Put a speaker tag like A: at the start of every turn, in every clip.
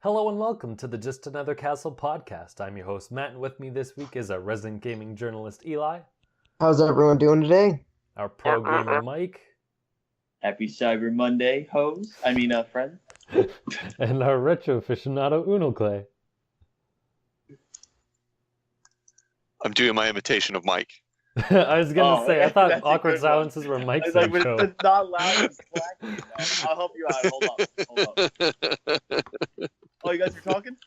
A: Hello and welcome to the Just Another Castle podcast. I'm your host Matt, and with me this week is our resident gaming journalist Eli,
B: How's everyone doing today?
A: our programmer Mike,
C: Happy Cyber Monday, friend.
A: and our retro aficionado Unoclay.
D: I'm doing my imitation of Mike.
A: I was gonna say, I thought
C: that's a
A: awkward
C: good one.
A: silences were Mike's
C: But
A: intro.
C: it's not loud and clacky enough. I'll help you out. Hold up. Oh, you guys are talking?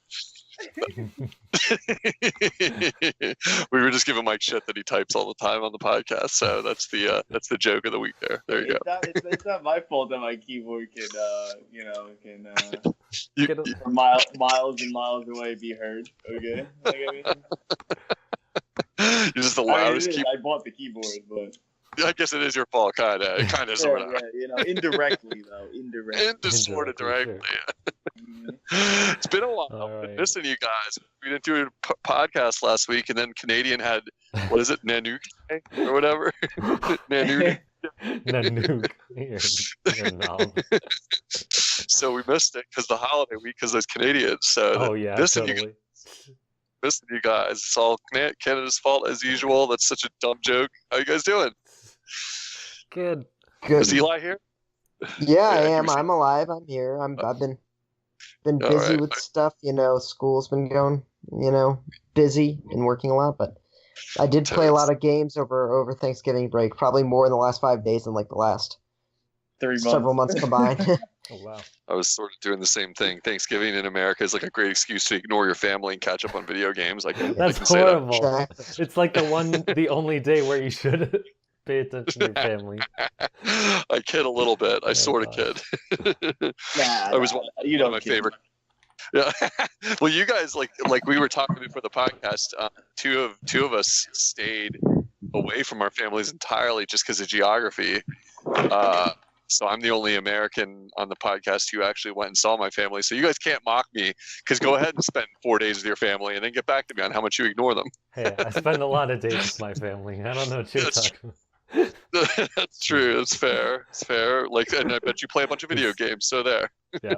D: We were just giving Mike shit that he types all the time on the podcast, so that's the joke of the week there. There you go.
C: It's not my fault that my keyboard can miles and miles away be heard. Okay.
D: You're just the loudest keyboard.
C: I bought the keyboard, but
D: I guess it is your fault, kinda. It kinda sort of.
C: indirectly though. Indirectly.
D: Sort directly.
C: Sure.
D: It's been a while. I've been missing you guys. We didn't do a podcast last week, and then Canadian had, what is it, Nanook or whatever? Nanook.
A: Nanook.
D: So we missed it because the holiday week, because there's Canadians. So
A: totally.
D: Missing you guys. It's all Canada's fault as usual. That's such a dumb joke. How you guys doing?
A: Good.
D: Is Eli here?
B: Yeah, I am. I'm alive. I'm here. I've been busy with stuff. School's been going. Busy and working a lot. But I did play a lot of games over Thanksgiving break. Probably more in the last 5 days than like the last
C: 3 months.
B: several months combined.
A: Oh wow.
D: I was sort of doing the same thing. Thanksgiving in America is like a great excuse to ignore your family and catch up on video games.
A: That's horrible. That. It's like the only day where you should pay attention to your family.
D: I kid a little bit. I sort of kid. I was one of my favorite. Yeah. Well, you guys like we were talking before the podcast. Two of us stayed away from our families entirely just because of geography. So I'm the only American on the podcast who actually went and saw my family. So you guys can't mock me, because go ahead and spend 4 days with your family and then get back to me on how much you ignore them.
A: Hey, I spend a lot of days with my family. I don't know what you're talking about.
D: That's true. It's fair. It's fair. And I bet you play a bunch of video games. So there.
A: Yeah.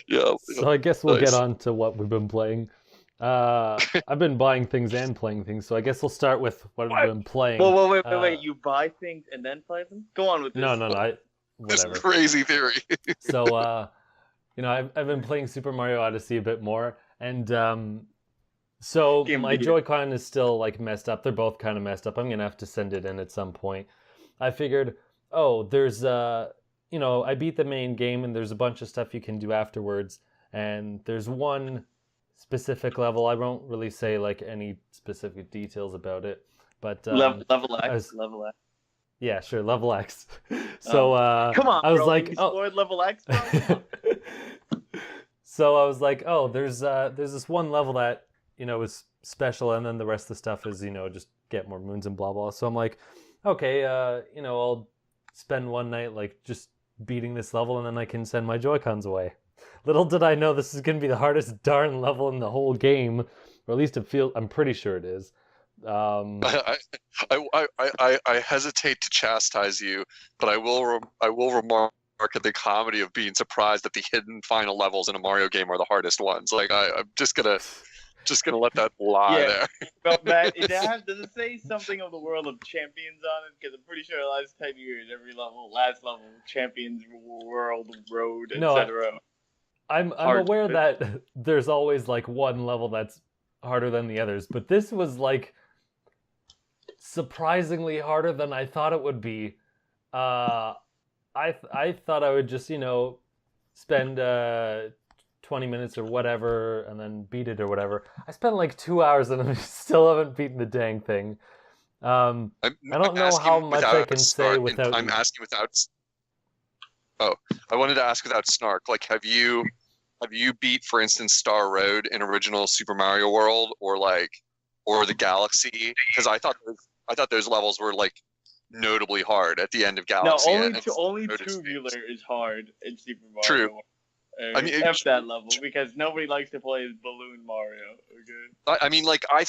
D: Yeah.
A: So I guess we'll get on to what we've been playing. I've been buying things and playing things, so I guess we'll start with what I've been playing.
C: Whoa, wait! You buy things and then play them? Go on with this.
A: No. Whatever.
D: This crazy theory.
A: So, I've been playing Super Mario Odyssey a bit more, and so my Joy-Con is still like messed up. They're both kind of messed up. I'm gonna have to send it in at some point. I figured, there's I beat the main game, and there's a bunch of stuff you can do afterwards, and there's one specific level. I won't really say like any specific details about it, but
C: level X.
A: Yeah, sure, level X. So
C: come on,
A: I was
C: bro,
A: like,
C: you explored level X.
A: So I was like, there's this one level that is special, and then the rest of the stuff is just get more moons and blah blah. So I'm like, okay, I'll spend one night like just beating this level, and then I can send my Joy-Cons away. Little did I know this is going to be the hardest darn level in the whole game, or at least I'm pretty sure it is.
D: I hesitate to chastise you, but I will remark at the comedy of being surprised that the hidden final levels in a Mario game are the hardest ones. Like I'm just gonna let that lie there.
C: But Matt, does it say something of the world of champions on it? Because I'm pretty sure the last 10 years, last level, champions, world, road, etc.
A: I'm aware that there's always like one level that's harder than the others, but this was like surprisingly harder than I thought it would be. I thought I would just spend 20 minutes or whatever and then beat it or whatever. I spent like 2 hours and I still haven't beaten the dang thing. I don't know how much I can say without.
D: I'm asking without. Oh, I wanted to ask without snark. Like, have you beat, for instance, Star Road in original Super Mario World, or the Galaxy? Because I thought those levels were like notably hard at the end of Galaxy.
C: No, only tubular is hard in Super Mario.
D: True. I mean,
C: F that level because nobody likes to play as Balloon Mario. Okay.
D: I mean, like I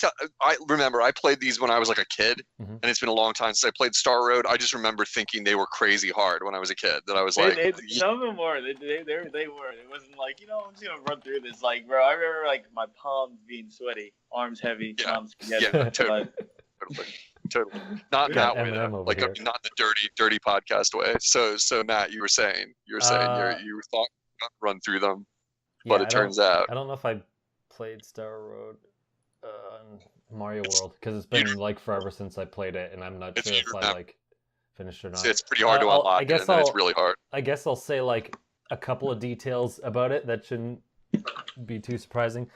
D: remember I played these when I was like a kid, and it's been a long time since I played Star Road. I just remember thinking they were crazy hard when I was a kid. That I was like,
C: some of them were. They were. It wasn't like I'm just gonna run through this. Like, bro, I remember like my palms being sweaty, arms heavy, palms together.
D: Yeah, totally. Not that way, though. Like, not the dirty podcast way. So Matt, you were saying you thought run through them, but it turns out
A: I don't know if I played Star Road Mario World because it's been like forever since I played it, and I'm not sure if I like finished or not.
D: It's pretty hard to unlock. It's really hard.
A: I guess I'll say like a couple of details about it that shouldn't be too surprising.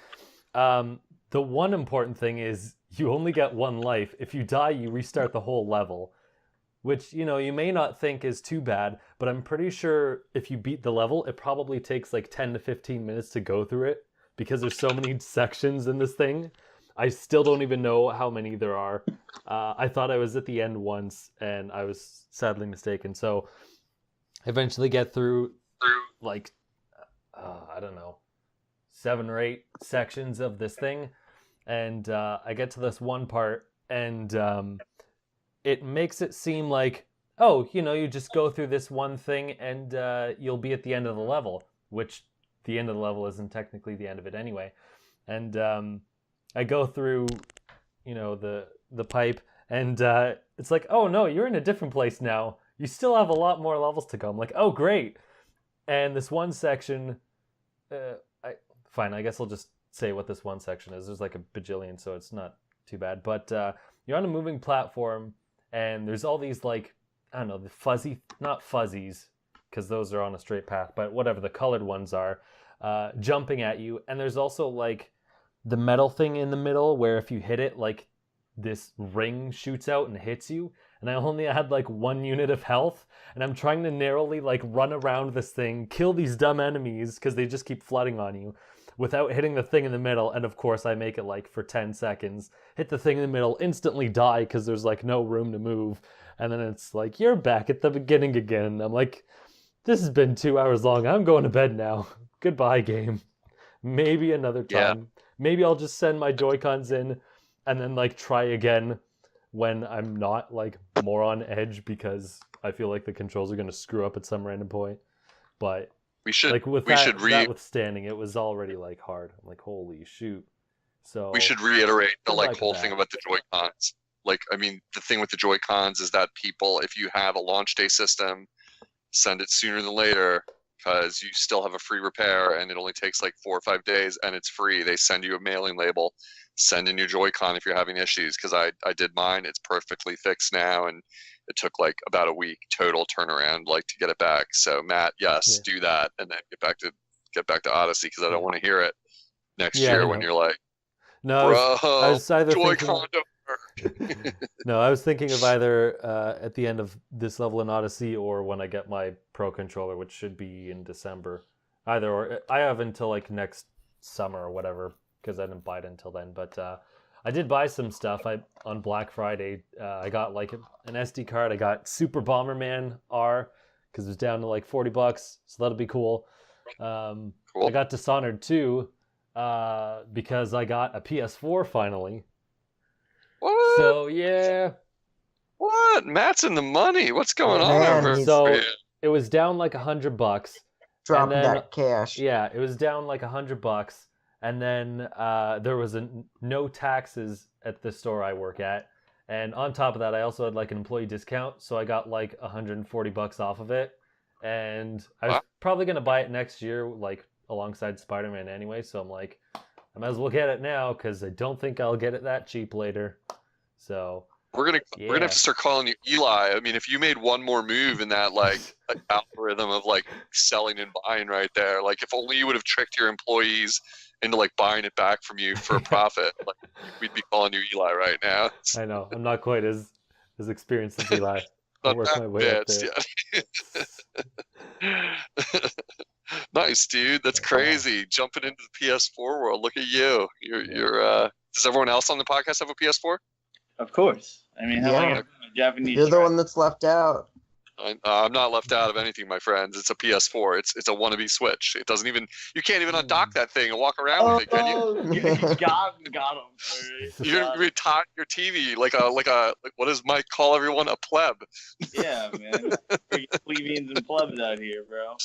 A: The one important thing is you only get one life. If you die, you restart the whole level, which, you may not think is too bad, but I'm pretty sure if you beat the level, it probably takes like 10 to 15 minutes to go through it because there's so many sections in this thing. I still don't even know how many there are. I thought I was at the end once, and I was sadly mistaken. So eventually get through like, I don't know, 7 or 8 sections of this thing. And I get to this one part, and it makes it seem like, you just go through this one thing, and you'll be at the end of the level, which the end of the level isn't technically the end of it anyway. And I go through, the pipe, and it's like, oh no, you're in a different place now. You still have a lot more levels to go. I'm like, oh great. And this one section, fine, I guess I'll just say what this one section is. There's like a bajillion, so it's not too bad. But you're on a moving platform, and there's all these like, I don't know, the not fuzzies, because those are on a straight path, but whatever the colored ones are, jumping at you. And there's also like the metal thing in the middle where if you hit it, like this ring shoots out and hits you. And I only had like 1 unit of health, and I'm trying to narrowly like run around this thing, kill these dumb enemies because they just keep flooding on you, without hitting the thing in the middle. And of course I make it like for 10 seconds, hit the thing in the middle, instantly die because there's like no room to move. And then it's like, you're back at the beginning again. I'm like, this has been 2 hours long. I'm going to bed now. Goodbye, game. Maybe another time. Yeah. Maybe I'll just send my Joy-Cons in and then like try again when I'm not like more on edge, because I feel like the controls are going to screw up at some random point. But notwithstanding, it was already like hard. I'm like, holy shoot. So
D: we should reiterate the like whole thing about the Joy-Cons. Like, I mean, the thing with the Joy-Cons is that people, if you have a launch day system, send it sooner than later, because you still have a free repair, and it only takes like 4 or 5 days, and it's free. They send you a mailing label. Send in your Joy-Con if you're having issues, because I did mine. It's perfectly fixed now, and it took like about a week total turnaround, like, to get it back. So Matt, yes, do that, and then get back to Odyssey, because I don't want to hear it next year when you're like,
A: no,
D: bro,
A: I was either
D: Joy-Con don't work.
A: No, I was thinking of either at the end of this level in Odyssey, or when I get my Pro Controller, which should be in December. Either or. I have until like next summer or whatever, because I didn't buy it until then. But I did buy some stuff. On Black Friday, I got like an SD card. I got Super Bomberman R, because it was down to like $40, so that'll be cool. Cool. I got Dishonored 2 because I got a PS4 finally.
D: What?
A: So yeah.
D: What? Matt's in the money. What's going on over?
A: So it was down like $100.
B: Dropping that cash.
A: Yeah, it was down like $100, and then there was no taxes at the store I work at, and on top of that, I also had like an employee discount, so I got like $140 off of it, and I was probably gonna buy it next year, like alongside Spider-Man anyway. So I'm like, I might as well get it now, because I don't think I'll get it that cheap later. So
D: we're gonna have to start calling you Eli. I mean, if you made one more move in that like algorithm of like selling and buying right there, like if only you would have tricked your employees into like buying it back from you for a profit, like we'd be calling you Eli right now.
A: I know, I'm not quite as experienced as Eli. I'll work my way up there.
D: Nice, dude. That's crazy. Jumping into the PS4 world. Look at you. You're. Does everyone else on the podcast have a PS4?
C: Of course. I mean, how am I Japanese?
B: You're the one that's left out.
D: I'm not left out of anything, my friends. It's a PS4. It's a wannabe Switch. It doesn't even. You can't even undock that thing and walk around with it, can you?
C: got him.
D: You retire your TV like what does Mike call everyone? A pleb.
C: Yeah, man. Plebeians and plebs out here, bro.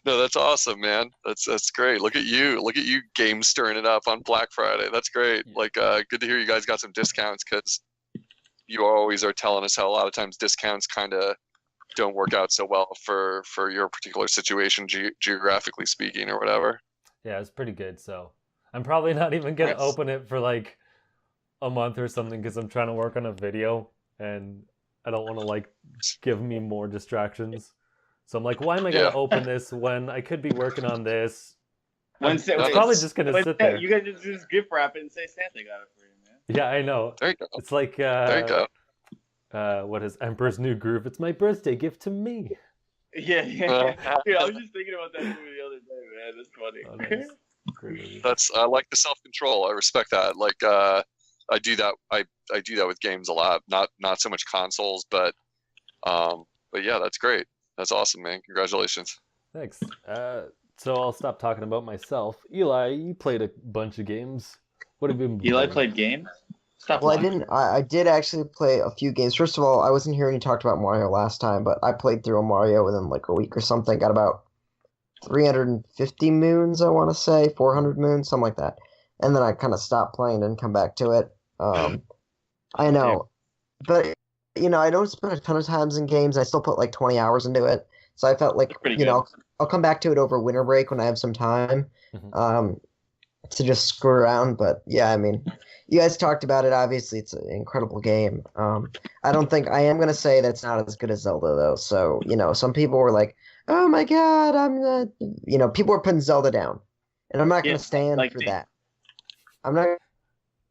D: No, that's awesome, man. That's great. Look at you games stirring it up on Black Friday. That's great.
A: Yeah.
D: Like good to hear you guys got some discounts, because you always are telling us how a lot of times discounts kind of don't work out so well for your particular situation, geographically speaking, or whatever.
A: Yeah, it's pretty good. So I'm probably not even gonna open it for like a month or something, because I'm trying to work on a video and I don't want to like give me more distractions. So I'm like, why am I gonna open this when I could be working on this? I'm probably just gonna sit there.
C: You guys just gift wrap it and say Santa got it for you, man.
A: Yeah, I know.
D: There you go.
A: It's like
D: there you go.
A: What is Emperor's New Groove? It's my birthday gift to me.
C: Yeah. Dude, I was just thinking about that movie the other day, man. That's funny.
A: Oh, nice. Great.
D: I like the self-control. I respect that. Like I do that. I do that with games a lot. Not so much consoles, but yeah, that's great. That's awesome, man. Congratulations.
A: Thanks. So I'll stop talking about myself. Eli, you played a bunch of games. What have you been
C: Eli played games?
B: Well, I didn't. I did actually play a few games. First of all, I wasn't here when you talked about Mario last time, but I played through a Mario within like a week or something. Got about 350 moons, I want to say, 400 moons, something like that. And then I kind of stopped playing and come back to it. I know, but I don't spend a ton of times in games. I still put like 20 hours into it, so I felt like I'll come back to it over winter break when I have some time. To just screw around. But yeah, I mean, you guys talked about it. Obviously, it's an incredible game. I don't think I am gonna say that's not as good as Zelda though. So some people were like, "Oh my God, I'm the," people were putting Zelda down, and I'm not gonna stand for that. I'm not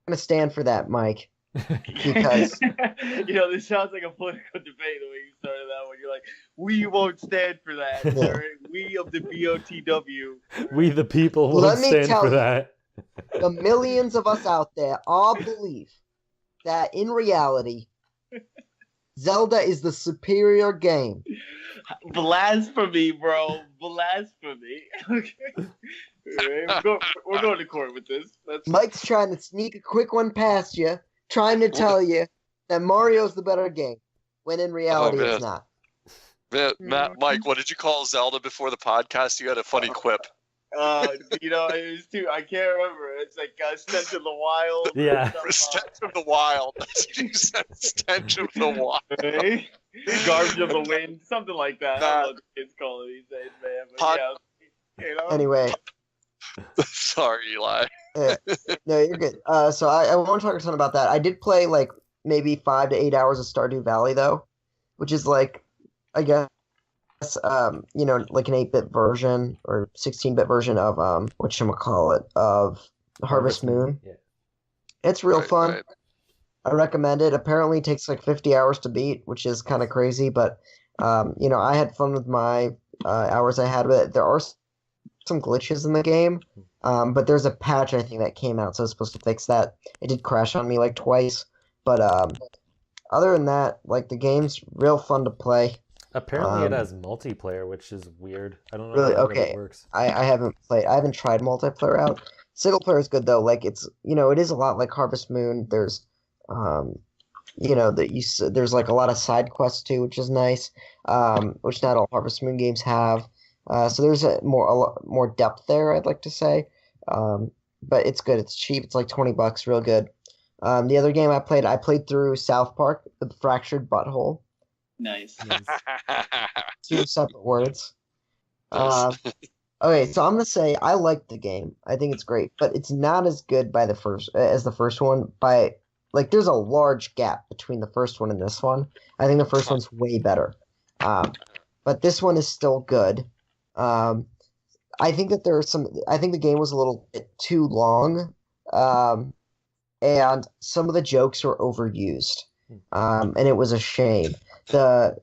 B: gonna stand for that, Mike. Because
C: this sounds like a political debate the way you started that one. You're like, we won't stand for that. Right? We of the BOTW.
A: We the people won't stand for that.
B: The millions of us out there all believe that in reality, Zelda is the superior game.
C: Blasphemy, bro. Blasphemy. Okay. Right, we're going to court with this.
B: Mike's trying to sneak a quick one past you, trying to tell you that Mario's the better game, when in reality it's not.
D: Man, Mike, what did you call Zelda before the podcast? You had a funny quip.
C: It was too. I can't remember. It's like Stench of the Wild.
A: Yeah.
D: Stench of the Wild. That's what you said. Stench of the Wild.
C: Right? Garbage of the Wind. Something like that. I don't know what the kids call it these days, man. But
B: Anyway.
D: Sorry, Eli.
B: No, you're good. So I won't talk a ton about that. I did play like maybe 5 to 8 hours of Stardew Valley though, which is like, I guess, like an 8-bit version or 16-bit version of whatchamacallit, of Harvest Moon.
A: Yeah.
B: It's real fun.
D: Right.
B: I recommend it. Apparently it takes like 50 hours to beat, which is kind of crazy, but I had fun with my hours I had with it. There are some glitches in the game, but there's a patch I think that came out, so it's supposed to fix that. It did crash on me like twice, but other than that, like, the game's real fun to play.
A: Apparently it has multiplayer, which is weird. I don't know
B: really,
A: how
B: okay.
A: it works.
B: I haven't tried multiplayer out. Single player is good though. Like, it's it is a lot like Harvest Moon. There's there's like a lot of side quests too, which is nice. Which not all Harvest Moon games have. So there's a lot more depth there, I'd like to say. But it's good. It's cheap. It's like $20, real good. The other game I played through South Park, The Fractured Butthole.
C: Nice.
B: 2 separate words. Okay, so I'm gonna say I like the game. I think it's great, but it's not as good as the first one. There's a large gap between the first one and this one. I think the first one's way better. But this one is still good. I think that I think the game was a little bit too long, and some of the jokes were overused, and it was a shame. The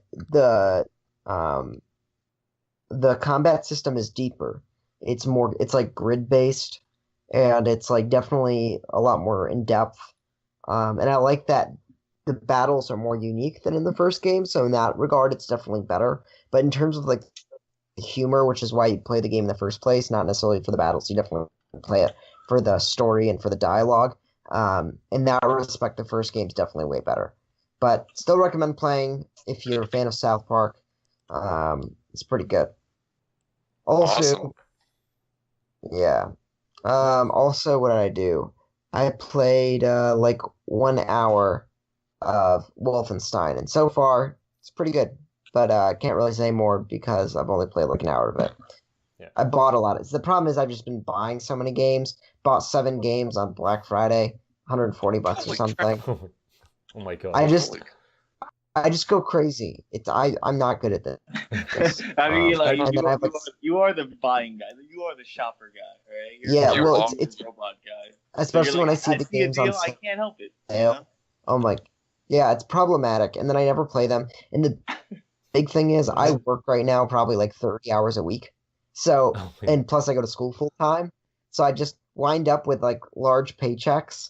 B: combat system is deeper. It's like grid based, and it's like definitely a lot more in depth. And I like that the battles are more unique than in the first game, so in that regard, it's definitely better. But in terms of like humor, which is why you play the game in the first place, not necessarily for the battles, you definitely play it for the story and for the dialogue. In that respect, the first game's definitely way better. But still recommend playing if you're a fan of South Park. It's pretty good. Also,
D: Awesome.
B: yeah. Also, what did I do? I played like 1 hour of Wolfenstein, and so far it's pretty good. But I can't really say more because I've only played like an hour of it.
A: Yeah.
B: I bought a lot. The problem is I've just been buying so many games. Bought 7 games on Black Friday, $140 or something.
A: Oh my god!
B: I just go crazy. I'm not good at this.
C: I mean, you are the buying guy. You are the shopper guy, right?
B: It's
C: robot guy.
B: Especially when I see the games
C: a deal,
B: on sale.
C: I can't help it.
B: You know? Oh my, yeah, it's problematic. And then I never play them. And the big thing is, I work right now probably like 30 hours a week. So, and plus I go to school full time. So I just wind up with like large paychecks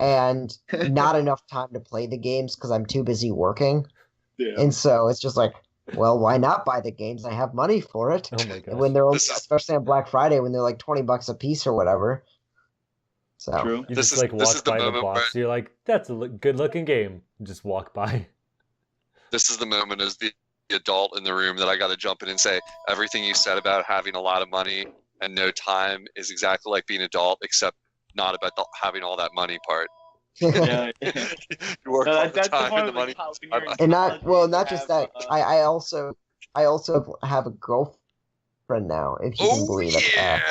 B: and not enough time to play the games because I'm too busy working. Yeah. And so it's just like, well, why not buy the games? I have money for it.
A: Oh my god!
B: When they're only, especially on Black Friday, when they're like $20 a piece or whatever. So
A: you just like walk by the box. You're like, that's a good-looking game. You just walk by.
D: This is the moment as the adult in the room that I got to jump in and say everything you said about having a lot of money and no time is exactly like being adult, except not about having all that money part.
C: Yeah.
D: You work all the time and the money.
B: And not just that. I also have a girlfriend now, if you can believe it.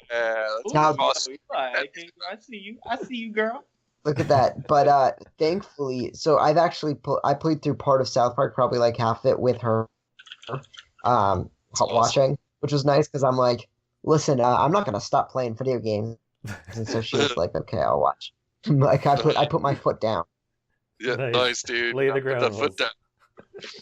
D: That's awesome.
C: I see you, girl.
B: Look at that. But thankfully, so I've actually I played through part of South Park, probably like half of it with her, watching, which was nice because I'm like, listen, I'm not gonna stop playing video games, and so she was like, okay, I'll watch. Like I put my foot down.
D: Yeah, nice dude.
A: Lay the ground.
D: That foot down.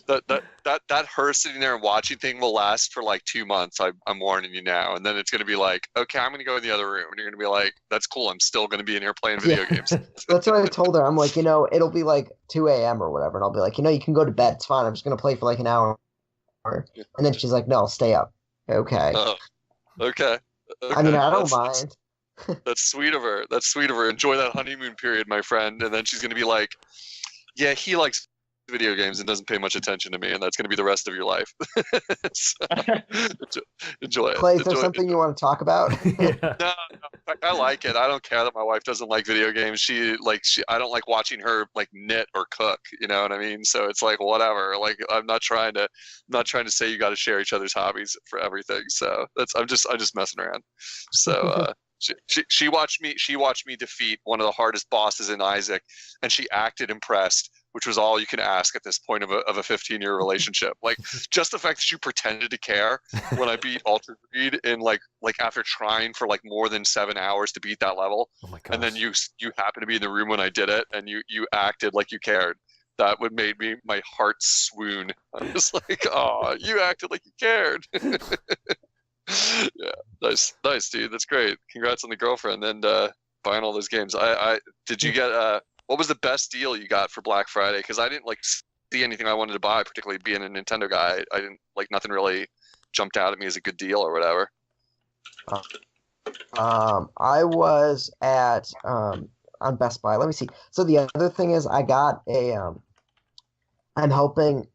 D: That her sitting there and watching thing will last for like 2 months. I'm warning you now. And then it's going to be like, okay, I'm going to go in the other room. And you're going to be like, that's cool. I'm still going to be in here playing video games.
B: That's what I told her. I'm like, it'll be like 2 a.m. or whatever. And I'll be like, you can go to bed. It's fine. I'm just going to play for like an hour. And then she's like, no, stay up. Okay.
D: Okay.
B: I mean, I don't mind.
D: That's sweet of her. Enjoy that honeymoon period, my friend. And then she's going to be like, yeah, he likes video games and doesn't pay much attention to me, and that's going to be the rest of your life. So, enjoy it.
B: Clay, is there something you want to talk about?
D: No, I like it. I don't care that my wife doesn't like video games. I don't like watching her like knit or cook. You know what I mean? So it's like whatever. Like I'm not trying to say you got to share each other's hobbies for everything. So I'm just messing around. So. She watched me defeat one of the hardest bosses in Isaac, and she acted impressed, which was all you can ask at this point of a 15-year relationship. Like just the fact that you pretended to care when I beat Altered Greed in like after trying for like more than 7 hours to beat that level, and then you happened to be in the room when I did it, and you acted like you cared. That would made my heart swoon. I was like, oh, you acted like you cared. Yeah, nice, dude. That's great. Congrats on the girlfriend and buying all those games. Did you get what was the best deal you got for Black Friday? Because I didn't like see anything I wanted to buy, particularly being a Nintendo guy. I didn't like nothing really jumped out at me as a good deal or whatever.
B: I was at on Best Buy. Let me see. So the other thing is I got I'm helping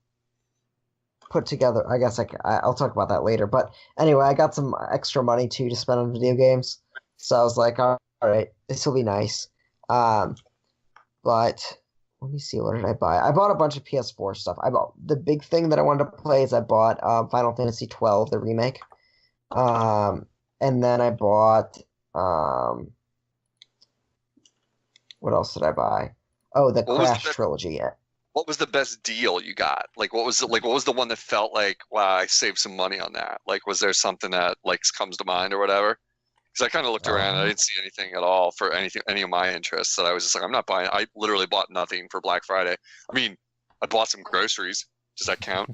B: put together. I guess I'll talk about that later. But anyway, I got some extra money too to spend on video games, so I was like, all right, this will be nice. But let me see, what did I buy? I bought a bunch of PS4 stuff. The big thing that I wanted to play is I bought Final Fantasy 12, the remake. And then I bought what else did I buy? Oh, the Crash trilogy. Yeah.
D: What was the best deal you got? Like, what was the one that felt like, wow, I saved some money on that? Like, was there something that like comes to mind or whatever? Because I kind of looked around, and I didn't see anything at all for any of my interests. That I was just like, I'm not buying. I literally bought nothing for Black Friday. I mean, I bought some groceries. Does that count?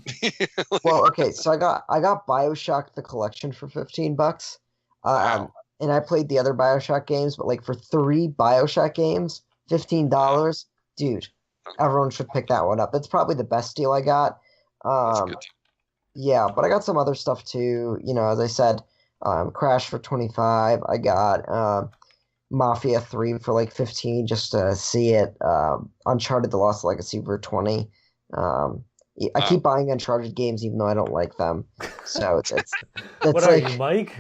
B: Well, okay, so I got BioShock the collection for $15.
D: Wow.
B: And I played the other BioShock games, but like for 3 BioShock games, $15, dude. everyone should pick that one up. It's probably the best deal I got.
D: That's a good deal.
B: Yeah, but I got some other stuff too. As I said, Crash for 25. I got Mafia 3 for like 15 just to see it. Uncharted: The Lost Legacy for 20. I keep buying Uncharted games even though I don't like them. So it's
A: what are you, Mike?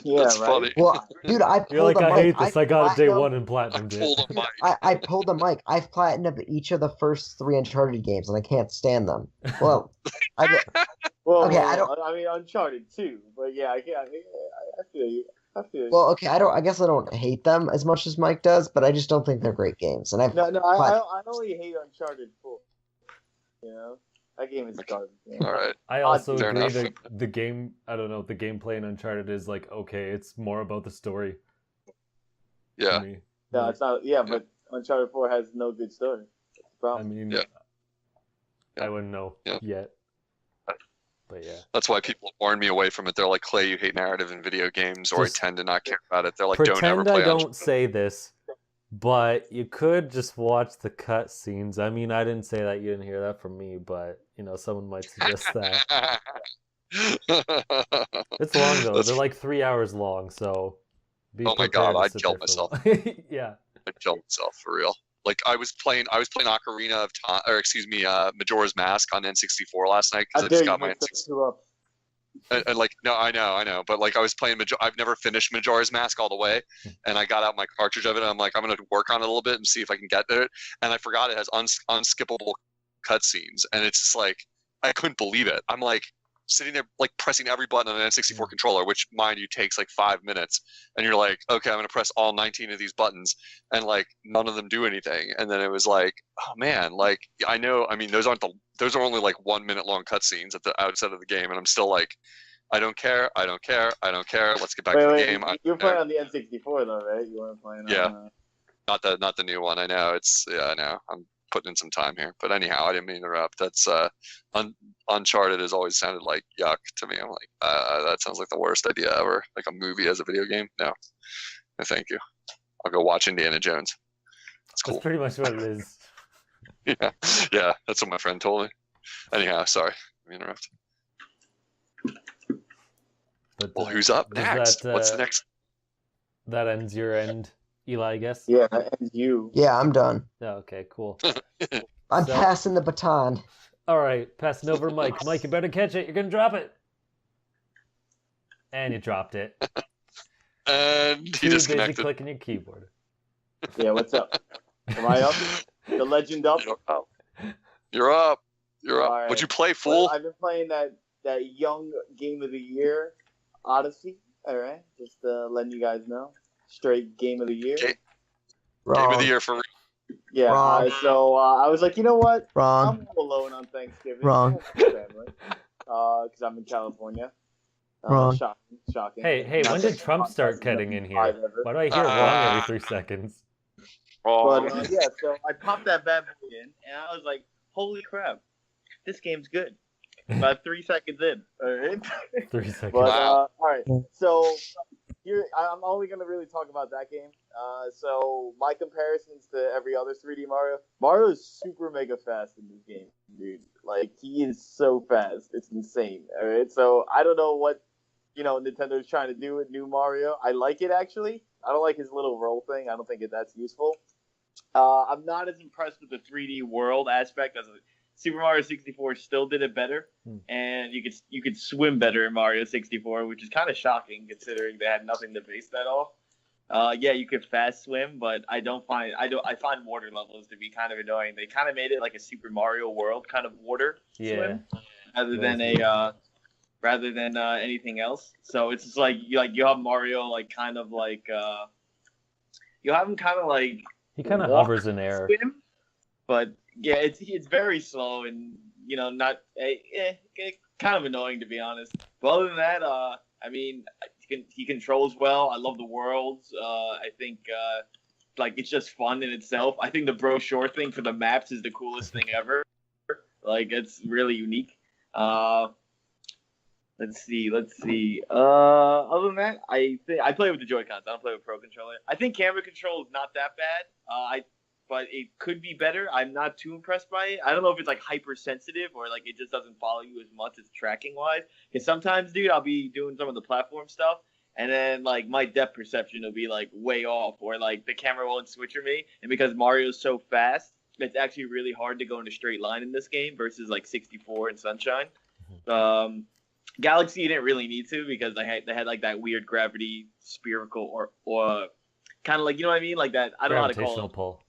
C: Yeah,
D: that's
C: right?
D: funny.
B: Well, dude, I
A: You're
B: pulled
A: like,
B: a
A: I
B: mic.
A: hate this. I got it day one and platinumed
D: Pulled
A: it.
D: a mic.
B: I pulled a mic. I've platinumed each of the first 3 Uncharted games, and I can't stand them. Well, okay, I don't.
C: I mean, Uncharted too, but yeah, I can't. I feel you. I feel you.
B: Well, okay, I don't. I guess I don't hate them as much as Mike does, but I just don't think they're great games. And
C: I only hate Uncharted 4. You know, that game is garbage.
D: All right.
A: I also
D: Fair
A: agree
D: enough.
A: that the game, I don't know, the gameplay in Uncharted is like, okay, it's more about the story.
D: Yeah.
A: To me.
C: No, it's not. Yeah, but Uncharted 4 has no good story. That's the
A: I
C: problem.
A: mean,
D: Yeah.
A: I wouldn't know yet. But yeah.
D: That's why people warn me away from it. They're like, Clay, you hate narrative in video games, or
A: Just
D: I tend to not care about it. They're like, don't ever
A: Pretend
D: play
A: I don't say this, but you could just watch the cut scenes. I mean, I didn't say that. You didn't hear that from me, but someone might suggest that. It's long though. They're like 3 hours long, so be
D: Oh my
A: prepared
D: God,
A: to
D: I'd
A: sit
D: kill
A: there for a
D: myself.
A: while. Yeah.
D: I'd kill myself for real. Like I was playing Ocarina of Time, or excuse me, Majora's Mask on N64 last night because I just got my N64. And like, no, I know, but like I was playing I've never finished Majora's Mask all the way, and I got out my cartridge of it. And I'm like, I'm gonna work on it a little bit and see if I can get there. And I forgot it has unskippable cutscenes, and it's just like I couldn't believe it. I'm like sitting there like pressing every button on an N64 controller, which mind you takes like 5 minutes, and you're like, okay, I'm gonna press all 19 of these buttons, and like none of them do anything. And then it was like, oh man, like I know, I mean, those are only like 1 minute long cutscenes at the outset of the game, and I'm still like, I don't care. Let's get back to the game.
C: You're playing on the N64 though, right? You want to play on?
D: Not the new one. I know I know. I'm putting in some time here, but anyhow, I didn't mean to interrupt. That's Uncharted has always sounded like yuck to me. I'm like, that sounds like the worst idea ever. Like a movie as a video game. No, thank you. I'll go watch Indiana Jones. That's cool.
A: That's pretty much what it is.
D: yeah, that's what my friend told me. Anyhow, sorry, let me interrupt.
A: But,
D: well, who's up next? What's the next?
A: That ends your end, Eli, I guess?
C: Yeah, that ends you.
B: Yeah, I'm done.
A: Yeah, okay, cool.
B: I'm passing the baton.
A: All right, passing over Mike. Mike, you better catch it. You're going to drop it. And you dropped it.
D: And he disconnected.
A: Busy clicking your keyboard.
C: Yeah, what's up? Am I up? The legend up?
D: You're up.
C: Right.
D: Would you play, fool?
C: Well, I've been playing that young game of the year, Odyssey. All right, just letting you guys know. Straight game of the year.
D: Game of the year for real.
C: Yeah. So I was like, you know what?
B: Wrong.
C: I'm home alone on Thanksgiving.
B: Wrong.
C: Because I'm in California.
B: Wrong.
C: Shocking.
A: Hey, when did Trump start cutting in here? Why do I hear wrong every 3 seconds?
C: But so I popped that bad boy in, and I was like, holy crap, this game's good. About 3 seconds in. All right.
A: 3 seconds.
C: But, all right. So here, I'm only going to really talk about that game. So my comparisons to every other 3D Mario is super mega fast in this game, dude. Like, he is so fast. It's insane. All right. So I don't know what, Nintendo's trying to do with new Mario. I like it, actually. I don't like his little roll thing. I don't think that's useful. I'm not as impressed with the 3D world aspect as Super Mario 64 still did it better, and you could swim better in Mario 64, which is kind of shocking considering they had nothing to base that off. Yeah, you could fast swim, but I find water levels to be kind of annoying. They kind of made it like a Super Mario World kind of water swim, rather than anything else. So it's just like you have Mario like kind of like you have him kind of like
A: he kind of hovers in air,
C: swim, but yeah, it's very slow and not kind of annoying to be honest. But other than that, I mean, he controls well. I love the worlds. I think like it's just fun in itself. I think the brochure thing for the maps is the coolest thing ever. Like it's really unique. Let's see. Other than that, I play with the Joy-Cons. I don't play with Pro Controller. I think camera control is not that bad. but it could be better. I'm not too impressed by it. I don't know if it's like hypersensitive or like it just doesn't follow you as much as tracking wise. Because sometimes, dude, I'll be doing some of the platform stuff, and then like my depth perception will be like way off, or like the camera won't switch for me. And because Mario's so fast, it's actually really hard to go in a straight line in this game versus like 64 and Sunshine. Galaxy didn't really need to because they had like that weird gravity spherical or kind of like, you know what I mean, like that. I don't know how to call it.
A: Gravitational pull.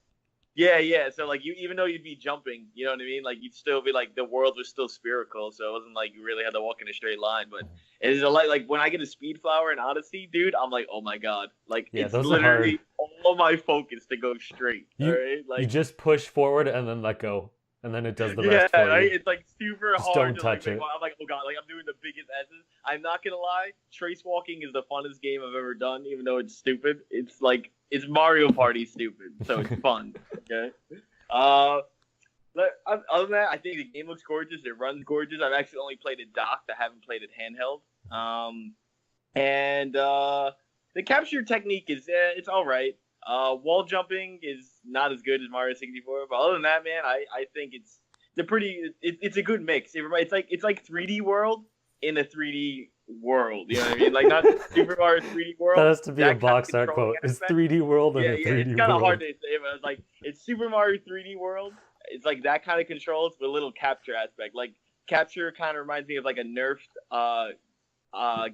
C: Yeah. So like you, even though you'd be jumping, you know what I mean, like you'd still be like the world was still spherical, so it wasn't like you really had to walk in a straight line. But it is like when I get a speed flower in Odyssey, dude, I'm like, oh my god, like it's literally all my focus to go straight. All right, like
A: you just push forward and then let go. And then it does the rest for you.
C: Right? It's like super
A: just
C: hard.
A: Don't
C: to,
A: touch
C: like,
A: it.
C: I'm like, oh god, like I'm doing the biggest S's. I'm not gonna lie, trace walking is the funnest game I've ever done, even though it's stupid. It's like it's Mario Party stupid, so it's fun. Okay. But other than that, I think the game looks gorgeous. It runs gorgeous. I've actually only played it docked. I haven't played it handheld. And the capture technique is it's all right. Wall jumping is not as good as Mario 64, but other than that, man, I think it's a good mix. It's like 3D World in a 3D world. You know what I mean? Like not Super Mario 3D World.
A: That has to be a box art quote. It's 3D World in a 3D world.
C: It's kind of hard to say, but it's like it's Super Mario 3D World. It's like that kind of controls with a little capture aspect. Like capture kind of reminds me of like a nerfed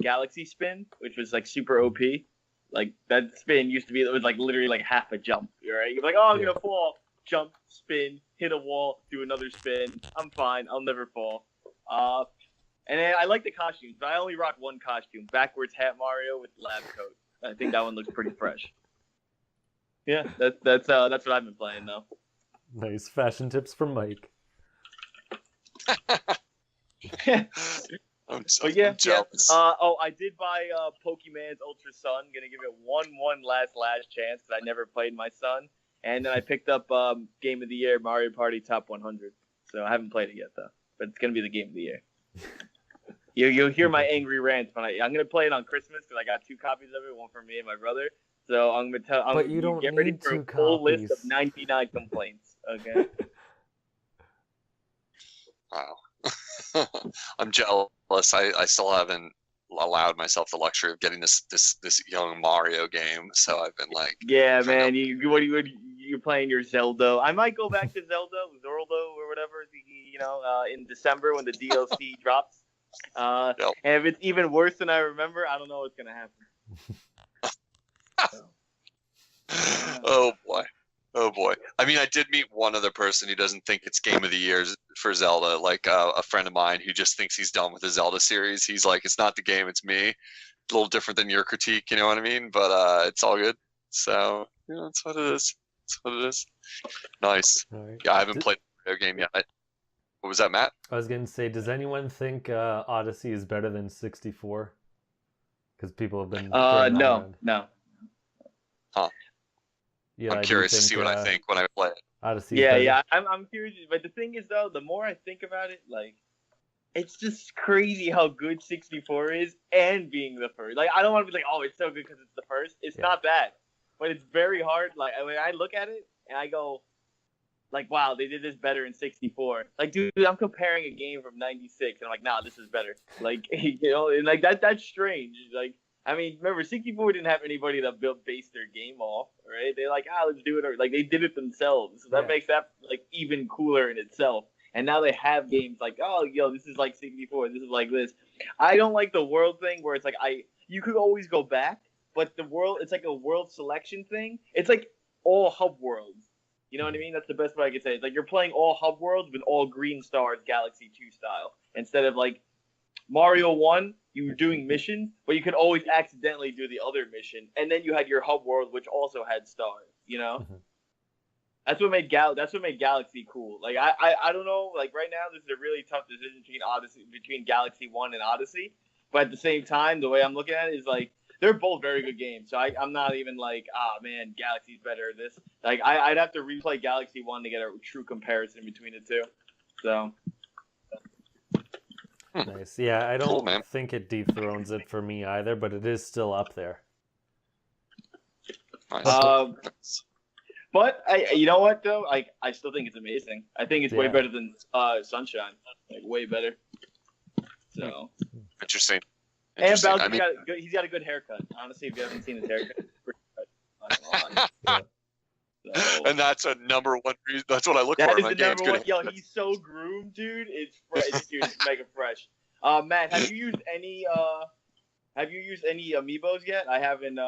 C: Galaxy spin, which was like super OP. Like that spin used to be, it was like literally like half a jump, right? You're like, oh, I'm gonna fall, jump, spin, hit a wall, do another spin. I'm fine. I'll never fall. And then I like the costumes, but I only rock one costume: backwards hat Mario with lab coat. I think that one looks pretty fresh. Yeah, that's what I've been playing though.
A: Nice fashion tips from Mike.
D: I'm
C: jealous. I did buy Pokemon's Ultra Sun. Gonna give it one last chance because I never played my son. And then I picked up Game of the Year Mario Party Top 100. So I haven't played it yet though, but it's gonna be the Game of the Year. You'll hear my angry rants when I'm gonna play it on Christmas because I got 2 copies of it, one for me and my brother. So I'm gonna tell.
A: But you don't
C: get ready
A: need
C: for
A: 2
C: a full
A: copies.
C: list of 99 complaints. Okay.
D: Wow. I'm jealous. I still haven't allowed myself the luxury of getting this young Mario game, so I've been like,
C: yeah, man. You're playing your Zelda. I might go back to Zelda or whatever, in December when the DLC drops.
D: Yep.
C: And if it's even worse than I remember, I don't know what's gonna happen.
D: Oh boy. I mean, I did meet one other person who doesn't think it's Game of the Year for Zelda, like a friend of mine who just thinks he's done with the Zelda series. He's like, it's not the game, it's me. A little different than your critique, you know what I mean? But it's all good. So, that's what it is. That's what it is. Nice.
A: Right.
D: Yeah, I haven't played the video game yet. What was that, Matt?
A: I was going to say, does anyone think Odyssey is better than 64? Because people have been...
C: No.
D: Huh.
A: Yeah,
D: I'm curious to see what I think when I play it.
A: Odyssey.
C: Yeah. I'm curious, but the thing is, though, the more I think about it, like, it's just crazy how good 64 is, and being the first. Like, I don't want to be like, oh, it's so good because it's the first. It's not bad, but it's very hard. Like, when I look at it and I go, like, wow, they did this better in 64. Like, dude, I'm comparing a game from '96, and I'm like, nah, this is better. Like, and like that's strange. Like. I mean, remember, 64 didn't have anybody that base their game off, right? They're like, let's do it. Or, like, they did it themselves. So that makes that, like, even cooler in itself. And now they have games like, this is like 64. This is like this. I don't like the world thing where it's like, you could always go back, but the world, it's like a world selection thing. It's like all hub worlds. You know what I mean? That's the best way I could say it. It's like you're playing all hub worlds with all green stars, Galaxy 2 style. Instead of, like, Mario 1, you were doing missions, but you could always accidentally do the other mission, and then you had your hub world, which also had stars.
A: Mm-hmm.
C: That's what made Galaxy cool. Like I don't know. Like right now, this is a really tough decision between Galaxy 1 and Odyssey. But at the same time, the way I'm looking at it is like they're both very good games. So I'm not even like, man, Galaxy's better at this. Like I'd have to replay Galaxy 1 to get a true comparison between the two. So.
A: Nice. Yeah, I don't think it dethrones it for me either, but it is still up there.
C: But But you know what though? I still think it's amazing. I think it's way better than Sunshine. Like way better. So
D: interesting.
C: And Bowser's he's got a good haircut. Honestly, if you haven't seen his haircut,
D: So, and that's a number one reason. That's what I look for in my games.
C: Yo, he's so groomed, dude. It's mega fresh. Matt, have you used any amiibos yet? I haven't.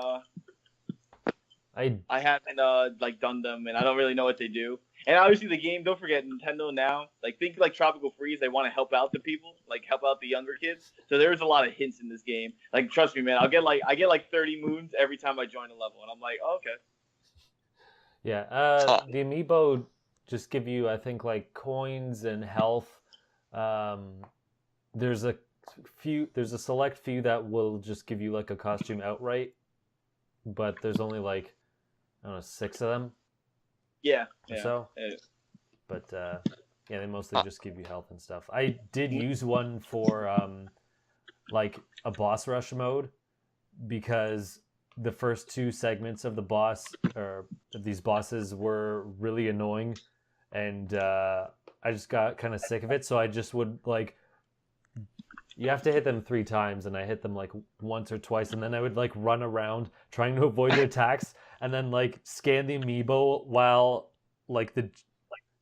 C: I haven't like done them, and I don't really know what they do. And obviously, the game. Don't forget, Nintendo now. Like think like Tropical Freeze. They want to help out the people, like help out the younger kids. So there's a lot of hints in this game. Like trust me, man. I get like 30 moons every time I join a level, and I'm like, oh, okay.
A: Yeah, the amiibo just give you, I think, like coins and health. There's a select few that will just give you like a costume outright, but there's only like, I don't know, 6 of them.
C: Yeah.
A: So, but they mostly just give you health and stuff. I did use one for like a boss rush mode because the first 2 segments of the boss or these bosses were really annoying, and I just got kind of sick of it. So I just would like, you have to hit them 3 times, and I hit them like once or twice, and then I would like run around trying to avoid their attacks, and then like scan the amiibo while like the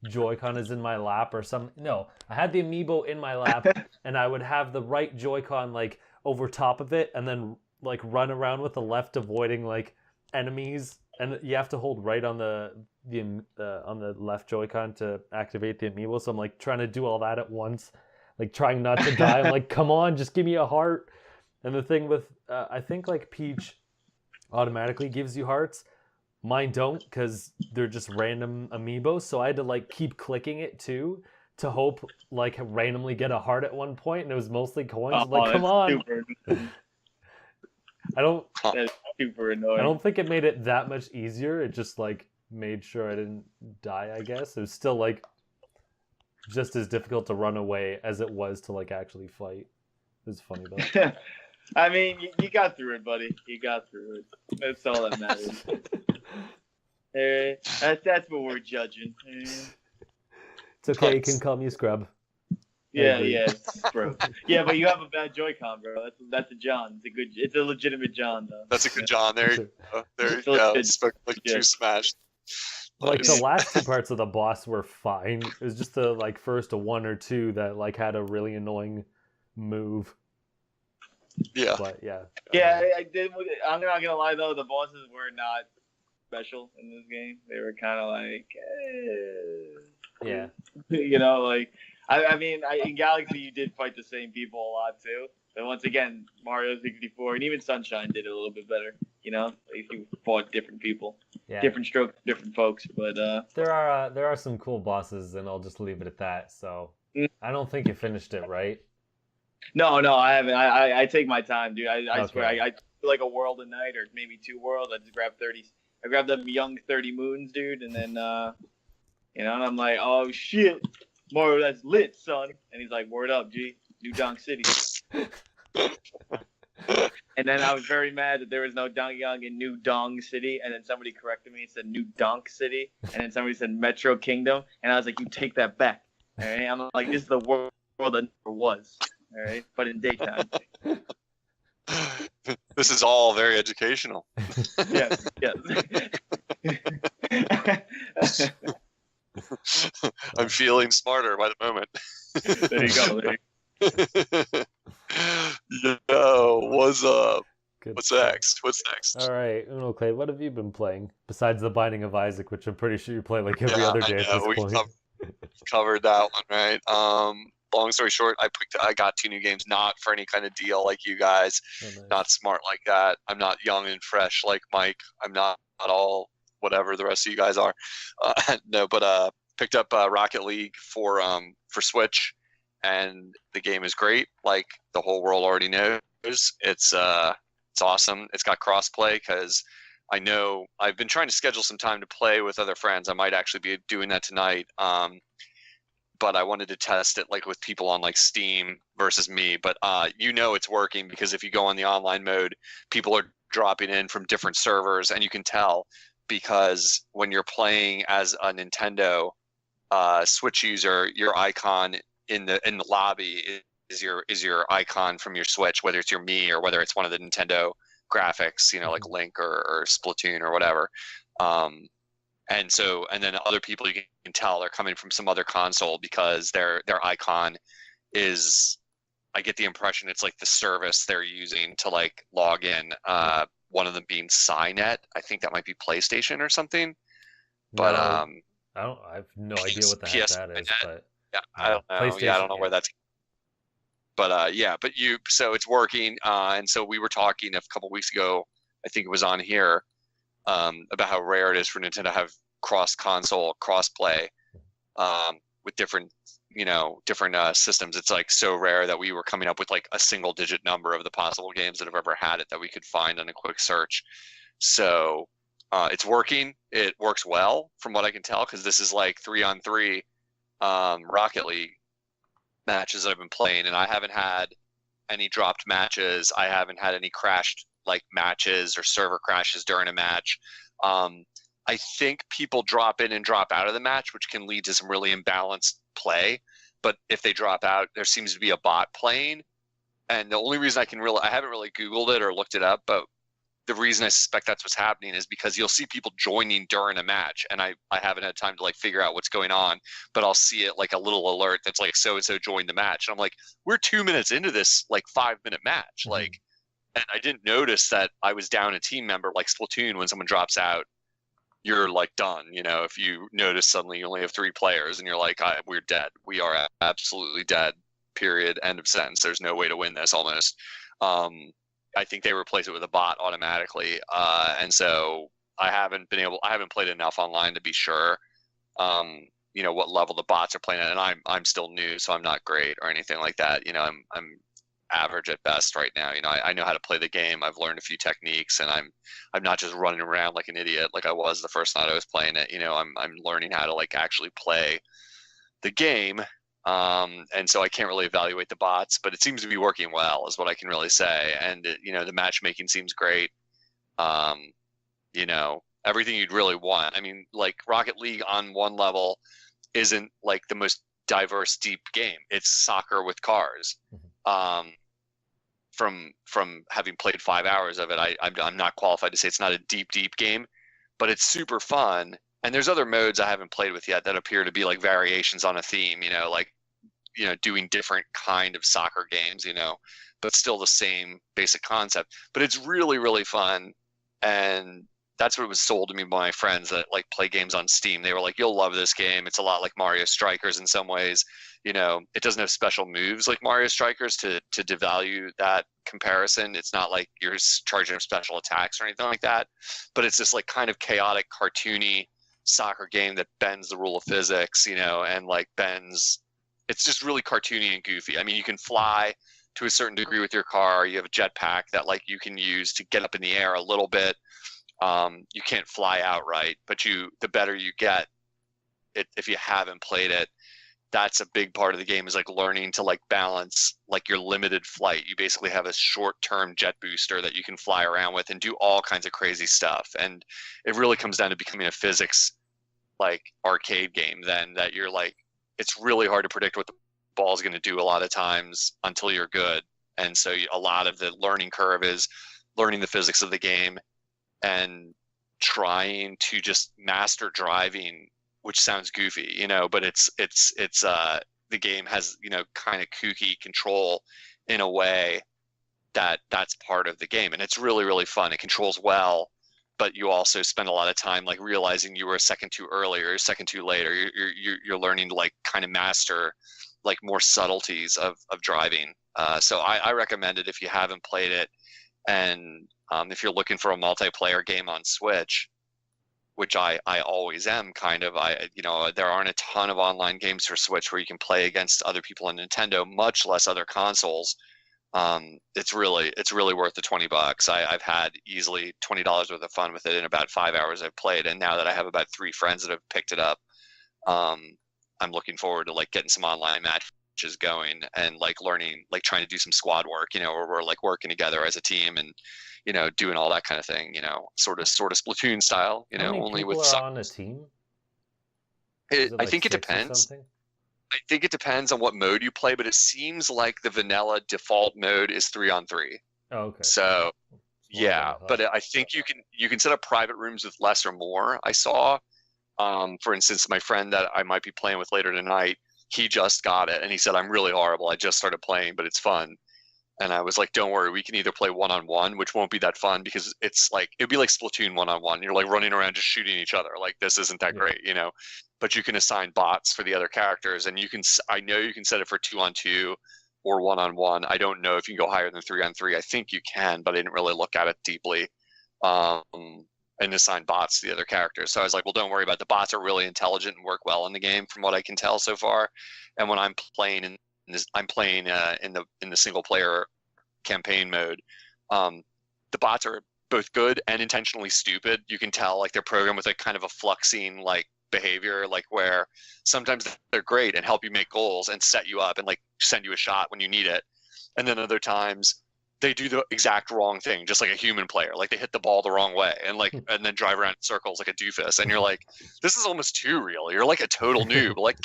A: Joy-Con is in my lap or something. No, I had the amiibo in my lap, and I would have the right Joy-Con like over top of it, and then like run around with the left avoiding like enemies, and you have to hold right on the left Joy-Con to activate the amiibo. So I'm like trying to do all that at once, like trying not to die. I'm like, come on, just give me a heart. And the thing with I think like Peach automatically gives you hearts. Mine don't, because they're just random amiibos. So I had to like keep clicking it too to hope like randomly get a heart at one point, and it was mostly coins. I'm like, come on.
C: That's super annoying.
A: I don't think it made it that much easier. It just like made sure I didn't die, I guess. It was still like just as difficult to run away as it was to like actually fight. It was funny though.
C: I mean, you got through it, buddy. You got through it. That's all that matters. That's what we're judging.
A: It's okay. You can call me Scrub.
C: Yeah, bro. Yeah, but you have a bad Joy-Con, bro. That's a John. It's a legitimate John, though.
D: That's a good John. There you go. There you go. Spoke like true Smash.
A: Like the last 2 parts of the boss were fine. It was just the like first 1 or 2 that like had a really annoying move.
D: Yeah.
A: But yeah.
C: Yeah, I did. I'm not gonna lie though, the bosses were not special in this game. They were kind of like,
A: yeah.
C: You know, like. I mean, in Galaxy, you did fight the same people a lot, too. But once again, Mario 64 and even Sunshine did it a little bit better, you know? If you fought different people. Yeah. Different strokes, different folks, but...
A: There are some cool bosses, and I'll just leave it at that, so... I don't think you finished it, right?
C: No, I haven't. I take my time, dude. I swear, I do like a world a night, or maybe 2 worlds. I just grab 30... I grab them young 30 moons, dude, and then, you know, and I'm like, oh, shit. Mario, that's lit, son. And he's like, word up, G. New Donk City. And then I was very mad that there was no Donkey Kong in New Dong City. And then somebody corrected me and said New Donk City. And then somebody said Metro Kingdom. And I was like, you take that back. All right? I'm like, this is the world that never was. All right? But in daytime.
D: This is all very educational.
C: Yes.
D: I'm feeling smarter by the moment.
C: There you go.
D: Yo, what's up?
A: Good
D: What's
A: stuff.
D: next? What's next?
A: All right, Unoclay, what have you been playing besides The Binding of Isaac, which I'm pretty sure you play like every other day at this point?
D: Covered that one, right? Long story short, I got 2 new games, not for any kind of deal like you guys.
A: Oh, nice.
D: Not smart like that. I'm not young and fresh like Mike. I'm not all whatever the rest of you guys are. No, but picked up Rocket League for Switch, and the game is great. Like the whole world already knows, it's awesome. It's got crossplay because I know I've been trying to schedule some time to play with other friends. I might actually be doing that tonight. But I wanted to test it like with people on like Steam versus me. But you know it's working because if you go on the online mode, people are dropping in from different servers, and you can tell because when you're playing as a Nintendo Switch user, your icon in the lobby is your icon from your Switch, whether it's your Mii or whether it's one of the Nintendo graphics, like Link or Splatoon or whatever. And then other people, you can tell they're coming from some other console because their icon is, I get the impression it's like the service they're using to like log in. One of them being Cynet. I think that might be PlayStation or something. But
A: I have no idea what the heck that is. But
D: yeah, I don't know. Yeah, I don't know where that's. But so it's working. And so we were talking a couple weeks ago, I think it was on here, about how rare it is for Nintendo to have cross-console, cross-play with different systems. It's like so rare that we were coming up with like a single-digit number of the possible games that have ever had it that we could find on a quick search. So it's working. It works well from what I can tell, because this is like 3-on-3 Rocket League matches that I've been playing, and I haven't had any dropped matches. I haven't had any crashed like matches or server crashes during a match. I think people drop in and drop out of the match, which can lead to some really imbalanced play. But if they drop out, there seems to be a bot playing. And the only reason I haven't really Googled it or looked it up, but the reason I suspect that's what's happening is because you'll see people joining during a match, and I haven't had time to like figure out what's going on, but I'll see it like a little alert that's like so-and-so joined the match. And I'm like, we're 2 minutes into this like 5-minute match. Mm-hmm. Like, and I didn't notice that I was down a team member. Like Splatoon, when someone drops out, you're like done. If you notice suddenly you only have 3 players and you're like, we're dead. We are absolutely dead. Period. End of sentence. There's no way to win this almost. I think they replace it with a bot automatically. And so I haven't played enough online to be sure, what level the bots are playing at. And I'm still new, so I'm not great or anything like that. I'm average at best right now. I know how to play the game. I've learned a few techniques, and I'm not just running around like an idiot like I was the first night I was playing it. I'm learning how to like actually play the game. And so I can't really evaluate the bots, but it seems to be working well is what I can really say. And the matchmaking seems great. Everything you'd really want. I mean, like Rocket League on one level isn't like the most diverse, deep game. It's soccer with cars. From having played 5 hours of it, I'm not qualified to say it's not a deep game, but it's super fun. And there's other modes I haven't played with yet that appear to be like variations on a theme, doing different kind of soccer games, but still the same basic concept. But it's really, really fun. And that's what was sold to me by my friends that like play games on Steam. They were like, you'll love this game. It's a lot like Mario Strikers in some ways. It doesn't have special moves like Mario Strikers to devalue that comparison. It's not like you're charging them special attacks or anything like that. But it's this like kind of chaotic, cartoony soccer game that bends the rule of physics, and like bends. It's just really cartoony and goofy. I mean, you can fly to a certain degree with your car. You have a jetpack that like you can use to get up in the air a little bit. You can't fly outright, but the better you get, if you haven't played it, that's a big part of the game is like learning to like balance like your limited flight. You basically have a short-term jet booster that you can fly around with and do all kinds of crazy stuff. And it really comes down to becoming a physics like arcade game then that you're like, it's really hard to predict what the ball is going to do a lot of times until you're good. And so a lot of the learning curve is learning the physics of the game and trying to just master driving, which sounds goofy, but it's the game has, kind of kooky control in a way that's part of the game. And it's really, really fun. It controls well, but you also spend a lot of time like realizing you were a second too early or a second too late, or you're learning to like kind of master like more subtleties of driving. So I recommend it if you haven't played it. And if you're looking for a multiplayer game on Switch, which I always am kind of, there aren't a ton of online games for Switch where you can play against other people on Nintendo, much less other consoles. It's really worth the $20. I've had easily $20 worth of fun with it in about 5 hours I've played. And now that I have about 3 friends that have picked it up, I'm looking forward to like getting some online matches matches going and like learning, like trying to do some squad work, where we're like working together as a team and, doing all that kind of thing, sort of Splatoon style,
A: How many
D: only
A: people
D: with
A: are on a team? Is it
D: I
A: like
D: think it
A: 6 or
D: depends.
A: something?
D: I think it depends on what mode you play, but it seems like the vanilla default mode is 3-on-3.
A: Oh, okay.
D: So
A: It's more than I
D: yeah,
A: thought.
D: but I think you can set up private rooms with less or more. I saw, for instance, my friend that I might be playing with later tonight, he just got it and he said, I'm really horrible. I just started playing, but it's fun. And I was like, don't worry, we can either play 1-on-1, which won't be that fun because it's like, it'd be like Splatoon 1-on-1. You're like running around just shooting each other. Like this isn't that great, but you can assign bots for the other characters and I know you can set it for 2-on-2 or 1-on-1. I don't know if you can go higher than 3-on-3. I think you can, but I didn't really look at it deeply. And assign bots to the other characters. So I was like, well, don't worry about it. The bots are really intelligent and work well in the game from what I can tell so far. And when I'm playing in the single player campaign mode, the bots are both good and intentionally stupid. You can tell like they're programmed with a kind of a fluxing like behavior, like where sometimes they're great and help you make goals and set you up and like send you a shot when you need it. And then other times they do the exact wrong thing, just like a human player. Like they hit the ball the wrong way and like and then drive around in circles like a doofus. And you're like, this is almost too real. You're like a total noob. Like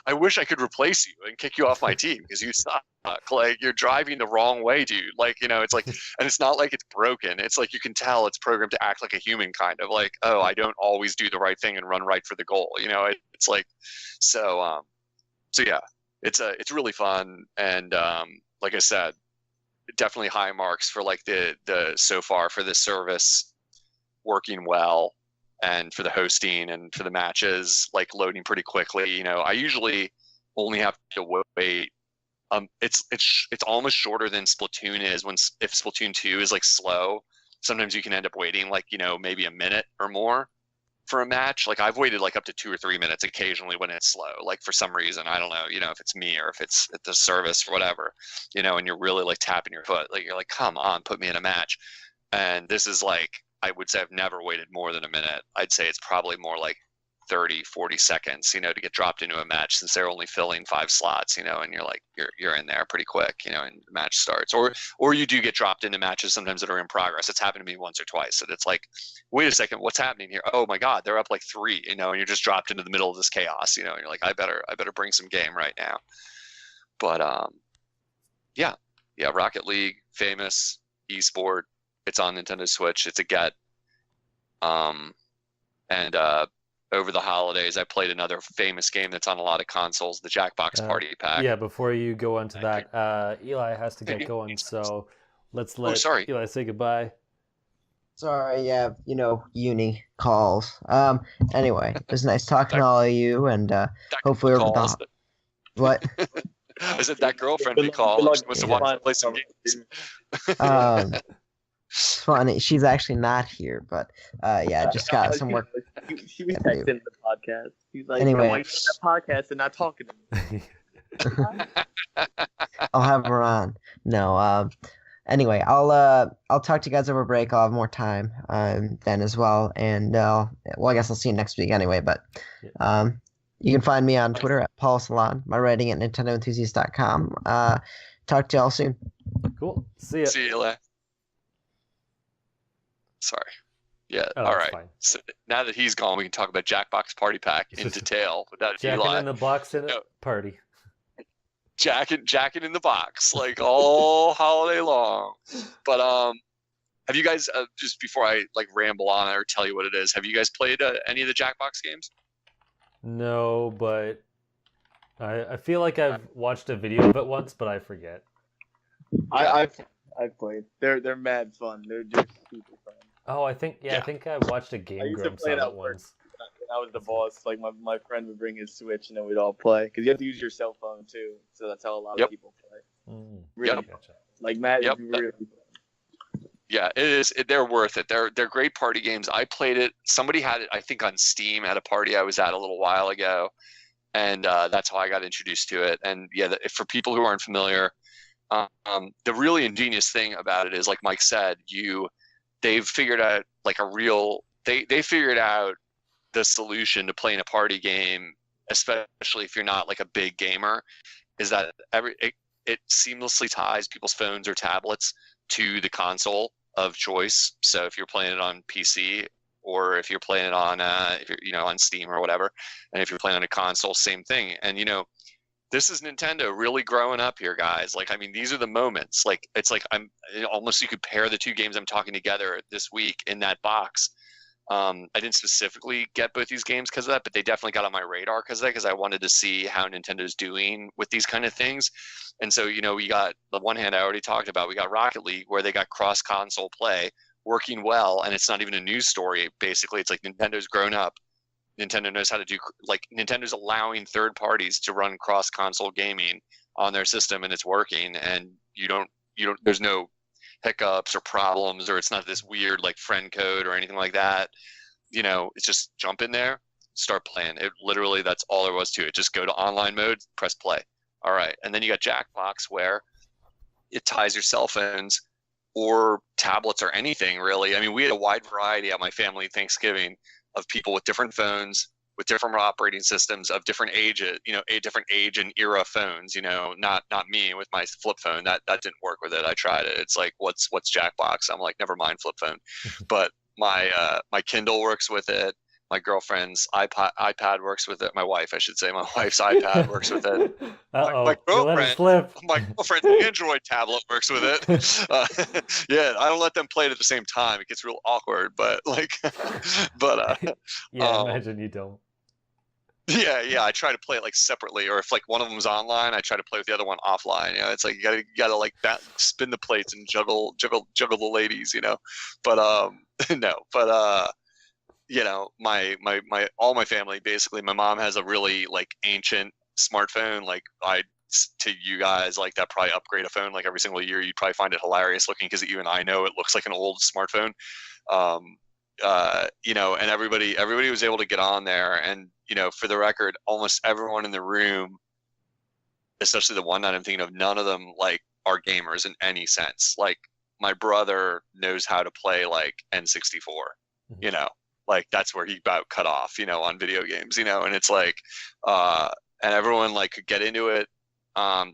D: I wish I could replace you and kick you off my team because you suck. Like you're driving the wrong way, dude. Like, it's like, and it's not like it's broken. It's like you can tell it's programmed to act like a human, kind of like, oh, I don't always do the right thing and run right for the goal. It's like, so yeah, it's really fun. And like I said, definitely high marks for like the so far for this service working well and for the hosting and for the matches like loading pretty quickly. I usually only have to wait. It's almost shorter than Splatoon is if Splatoon 2 is like slow. Sometimes you can end up waiting like maybe a minute or more for a match. Like I've waited like up to 2 or 3 minutes occasionally when it's slow, like for some reason. I don't know, if it's me or if it's at the service or whatever, and you're really like tapping your foot, like you're like, come on, put me in a match. And this is like, I would say I've never waited more than a minute. I'd say it's probably more like 30-40 seconds, to get dropped into a match since they're only filling 5 slots, and you're like, you're in there pretty quick, and the match starts. Or you do get dropped into matches sometimes that are in progress. It's happened to me once or twice. And it's like, wait a second, what's happening here? Oh my God, they're up like 3, and you're just dropped into the middle of this chaos, and you're like, I better bring some game right now. But yeah, Rocket League, famous esport. It's on Nintendo Switch. It's a get. And over the holidays, I played another famous game that's on a lot of consoles, the Jackbox Party Pack.
A: Yeah, before you go on to that, Eli has to get going, so let's let Eli say goodbye.
B: Sorry, yeah, uni calls. Anyway, it was nice talking to all of you, and hopefully over the what?
D: I said that girlfriend we called. She wants to watch and play some games.
B: It's funny. She's actually not here, but yeah, just got some work.
C: She was texting the podcast. She's like,
B: anyway,
C: why are you on that podcast and not talking to me?
B: I'll have her on. No. Anyway, I'll talk to you guys over break. I'll have more time then as well, and well, I guess I'll see you next week anyway. But you can find me on Twitter at Paul Salon. My writing at NintendoEnthusiast.com. Talk to y'all soon.
A: Cool. See ya.
D: See you later. Sorry. Yeah.
A: Oh,
D: all right.
A: Fine.
D: So now that he's gone, we can talk about Jackbox Party Pack in detail without
A: Jacking
D: Eli.
A: in the box in a party.
D: Jacking in the box, like all holiday long. But have you guys just before I like ramble on or tell you what it is? Have you guys played any of the Jackbox games?
A: No, but I feel like I've watched a video of it once, but I forget.
C: I've played. They're mad fun. They're just super fun.
A: Oh, I think I watched a Game Grumps on it once.
C: When I was the boss, like my friend would bring his Switch and then we'd all play because you have to use your cell phone too. So that's how a lot of people play. Really,
A: Gotcha.
C: like Matt, really fun.
D: Yeah, it is. They're worth it. They're great party games. I played it. Somebody had it, I think, on Steam at a party I was at a little while ago, and that's how I got introduced to it. And yeah, for people who aren't familiar, the really ingenious thing about it is, like Mike said, they've figured out like they figured out the solution to playing a party game, especially if you're not like a big gamer, is that it seamlessly ties people's phones or tablets to the console of choice. So if you're playing it on PC, or if you're playing it on if you're, on Steam or whatever, and if you're playing on a console, same thing. And this is Nintendo really growing up here, guys. Like, I mean, these are the moments. Like, it's like you could pair the two games I'm talking together this week in that box. I didn't specifically get both these games because of that, but they definitely got on my radar because of that, because I wanted to see how Nintendo's doing with these kind of things. And so, we got the one hand I already talked about. We got Rocket League, where they got cross-console play working well, and it's not even a news story. Basically, it's like Nintendo's grown up. Nintendo knows how to do, like, Nintendo's allowing third parties to run cross-console gaming on their system, and it's working. And there's no hiccups or problems, or it's not this weird like friend code or anything like that. It's just jump in there, start playing. It literally, that's all there was to it. Just go to online mode, press play. All right. And then you got Jackbox, where it ties your cell phones or tablets or anything, really. I mean, we had a wide variety at my family Thanksgiving of people with different phones, with different operating systems, of different ages, a different age and era phones. Not me with my flip phone. That didn't work with it. I tried it. It's like, what's Jackbox? I'm like, never mind flip phone. But my Kindle works with it. My girlfriend's iPad works with it. My wife, I should say, my wife's iPad works with it. My girlfriend's Android tablet works with it. Yeah, I don't let them play it at the same time. It gets real awkward, but
A: imagine you don't.
D: Yeah, I try to play it like separately, or if like one of them's online, I try to play with the other one offline. It's like you gotta like spin the plates and juggle the ladies, But no, but my all my family, basically, my mom has a really like ancient smartphone. Like, to you guys, like, that probably upgrade a phone like every single year. You'd probably find it hilarious looking, because even I know it looks like an old smartphone. And everybody was able to get on there. And for the record, almost everyone in the room, especially the one that I'm thinking of, none of them like are gamers in any sense. Like, my brother knows how to play like N64, like that's where he about cut off, on video games, and it's like, and everyone like could get into it,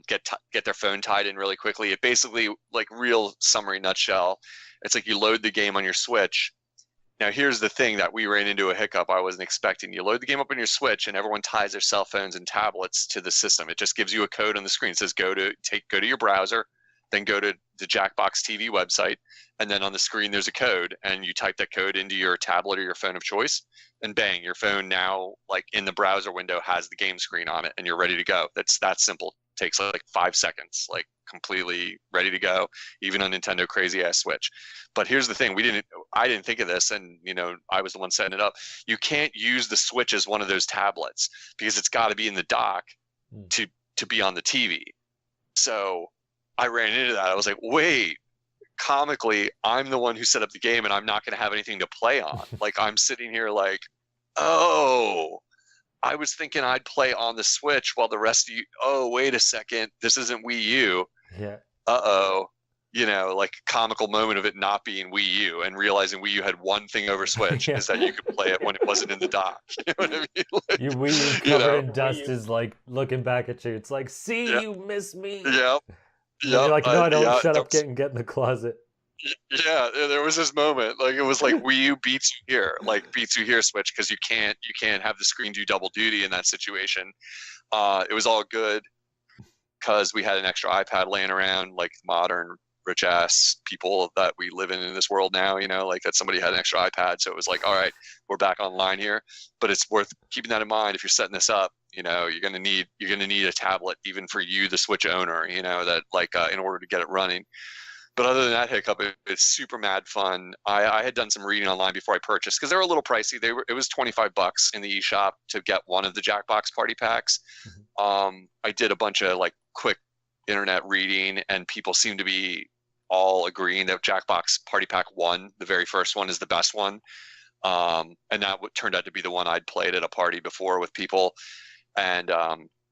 D: get their phone tied in really quickly. It basically, like, real summary nutshell, it's like you load the game on your Switch. Now, here's the thing that we ran into a hiccup I wasn't expecting. You load the game up on your Switch, and everyone ties their cell phones and tablets to the system. It just gives you a code on the screen. It says go to your browser, then go to the Jackbox TV website, and then on the screen there's a code, and you type that code into your tablet or your phone of choice, and bang, your phone now, like, in the browser window, has the game screen on it, and you're ready to go. That's that simple. It takes like 5 seconds, like, completely ready to go, even on Nintendo crazy ass Switch. But here's the thing, I didn't think of this, and I was the one setting it up. You can't use the Switch as one of those tablets, because it's got to be in the dock to be on the TV. So I ran into that. I was like, wait, comically, I'm the one who set up the game, and I'm not going to have anything to play on. Like, I'm sitting here like, oh, I was thinking I'd play on the Switch while the rest of you, oh, wait a second, this isn't Wii U.
A: Yeah.
D: Uh-oh. Like, comical moment of it not being Wii U, and realizing Wii U had one thing over Switch, is that you could play it when it wasn't in the dock. You know what I mean? Like,
A: your Wii U covered in dust is like looking back at you. It's like, see, you miss me.
D: Yep.
A: You're like, no, I don't. Shut up, get in the closet.
D: Yeah, there was this moment, like, it was like Wii U beats you here, Switch, because you can't have the screen do double duty in that situation. It was all good because we had an extra iPad laying around, like modern rich ass people that we live in this world now, like that somebody had an extra iPad, so it was like, all right, we're back online here. But it's worth keeping that in mind if you're setting this up. You're gonna need a tablet, even for you, the Switch owner, that, like, in order to get it running. But other than that hiccup, it's super mad fun. I had done some reading online before I purchased, because they were a little pricey. It was $25 in the eShop to get one of the Jackbox party packs. Mm-hmm. I did a bunch of like quick internet reading, and people seem to be all agreeing that Jackbox Party Pack 1, the very first one, is the best one. And that turned out to be the one I'd played at a party before with people. And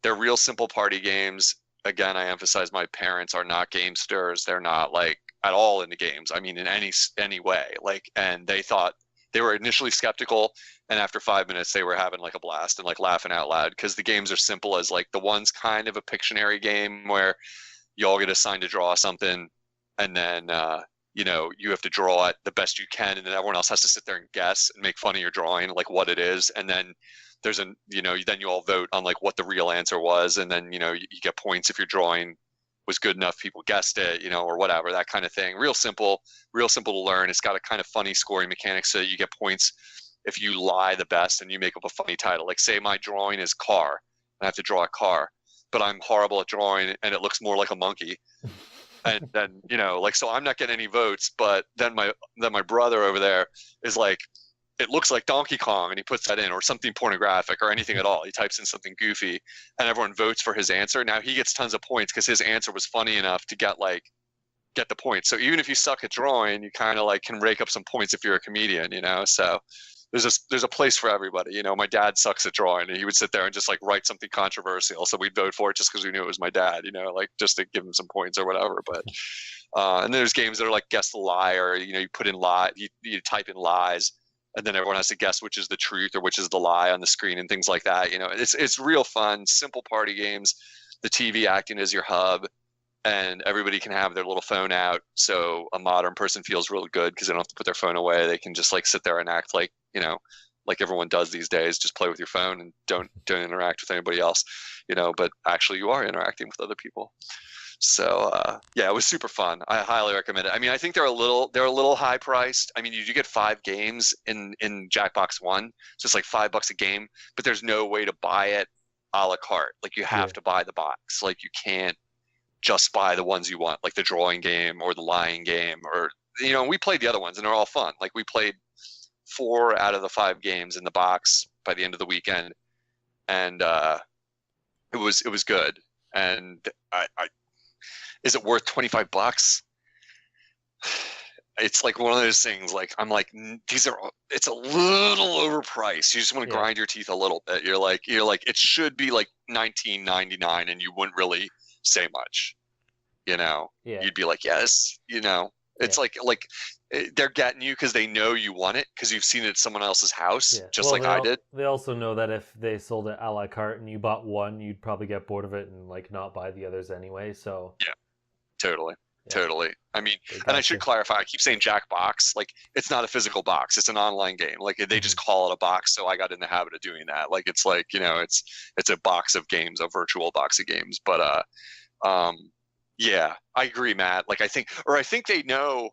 D: they're real simple party games. Again, I emphasize, my parents are not gamesters. They're not like at all into games. I mean, in any way. Like, and they thought they were initially skeptical, and after 5 minutes they were having like a blast and like laughing out loud, because the games are simple as like the one's kind of a Pictionary game where you all get assigned to draw something, and then you have to draw it the best you can, and then everyone else has to sit there and guess and make fun of your drawing, like what it is, and then there's then you all vote on like what the real answer was, and then you get points if your drawing was good enough, people guessed it, or whatever, that kind of thing. Real simple to learn. It's got a kind of funny scoring mechanic, so you get points if you lie the best and you make up a funny title. Like say my drawing is car, and I have to draw a car, but I'm horrible at drawing and it looks more like a monkey. And then, so I'm not getting any votes, but then my brother over there is like, it looks like Donkey Kong, and he puts that in, or something pornographic or anything at all. He types in something goofy and everyone votes for his answer. Now he gets tons of points because his answer was funny enough to get the points. So even if you suck at drawing, you kind of like can rake up some points if you're a comedian, so there's a place for everybody. My dad sucks at drawing, and he would sit there and just like write something controversial, so we'd vote for it just because we knew it was my dad, like just to give him some points or whatever. But and there's games that are like guess the lie, or you put in lie, you type in lies, and then everyone has to guess which is the truth or which is the lie on the screen and things like that. It's real fun, simple party games. The TV acting as your hub, and everybody can have their little phone out, so a modern person feels really good because they don't have to put their phone away. They can just like sit there and act like like everyone does these days, just play with your phone and don't interact with anybody else, but actually you are interacting with other people. So yeah, it was super fun. I highly recommend it. I mean, I think they're a little high priced. I mean, you do get 5 games in Jackbox One, so it's like $5 a game, but there's no way to buy it a la carte. Like you have to buy the box. Like you can't just buy the ones you want, like the drawing game or the lying game, or we played the other ones and they're all fun. Like we played 4 out of the 5 games in the box by the end of the weekend, and it was good. And I is it worth $25? It's like one of those things. Like I'm like, it's a little overpriced. You just want to grind your teeth a little bit. You're like it should be like $19.99, and you wouldn't really say much. You'd be like, yes, it's like they're getting you because they know you want it because you've seen it at someone else's house, just like I did.
A: They also know that if they sold it a la carte and you bought one, you'd probably get bored of it and like not buy the others anyway. So
D: yeah, totally. I mean, and I should clarify, I keep saying Jackbox, like it's not a physical box, it's an online game. Like they just call it a box, so I got in the habit of doing that. Like it's like, it's a box of games, a virtual box of games. But yeah, I agree, Matt. Like I think they know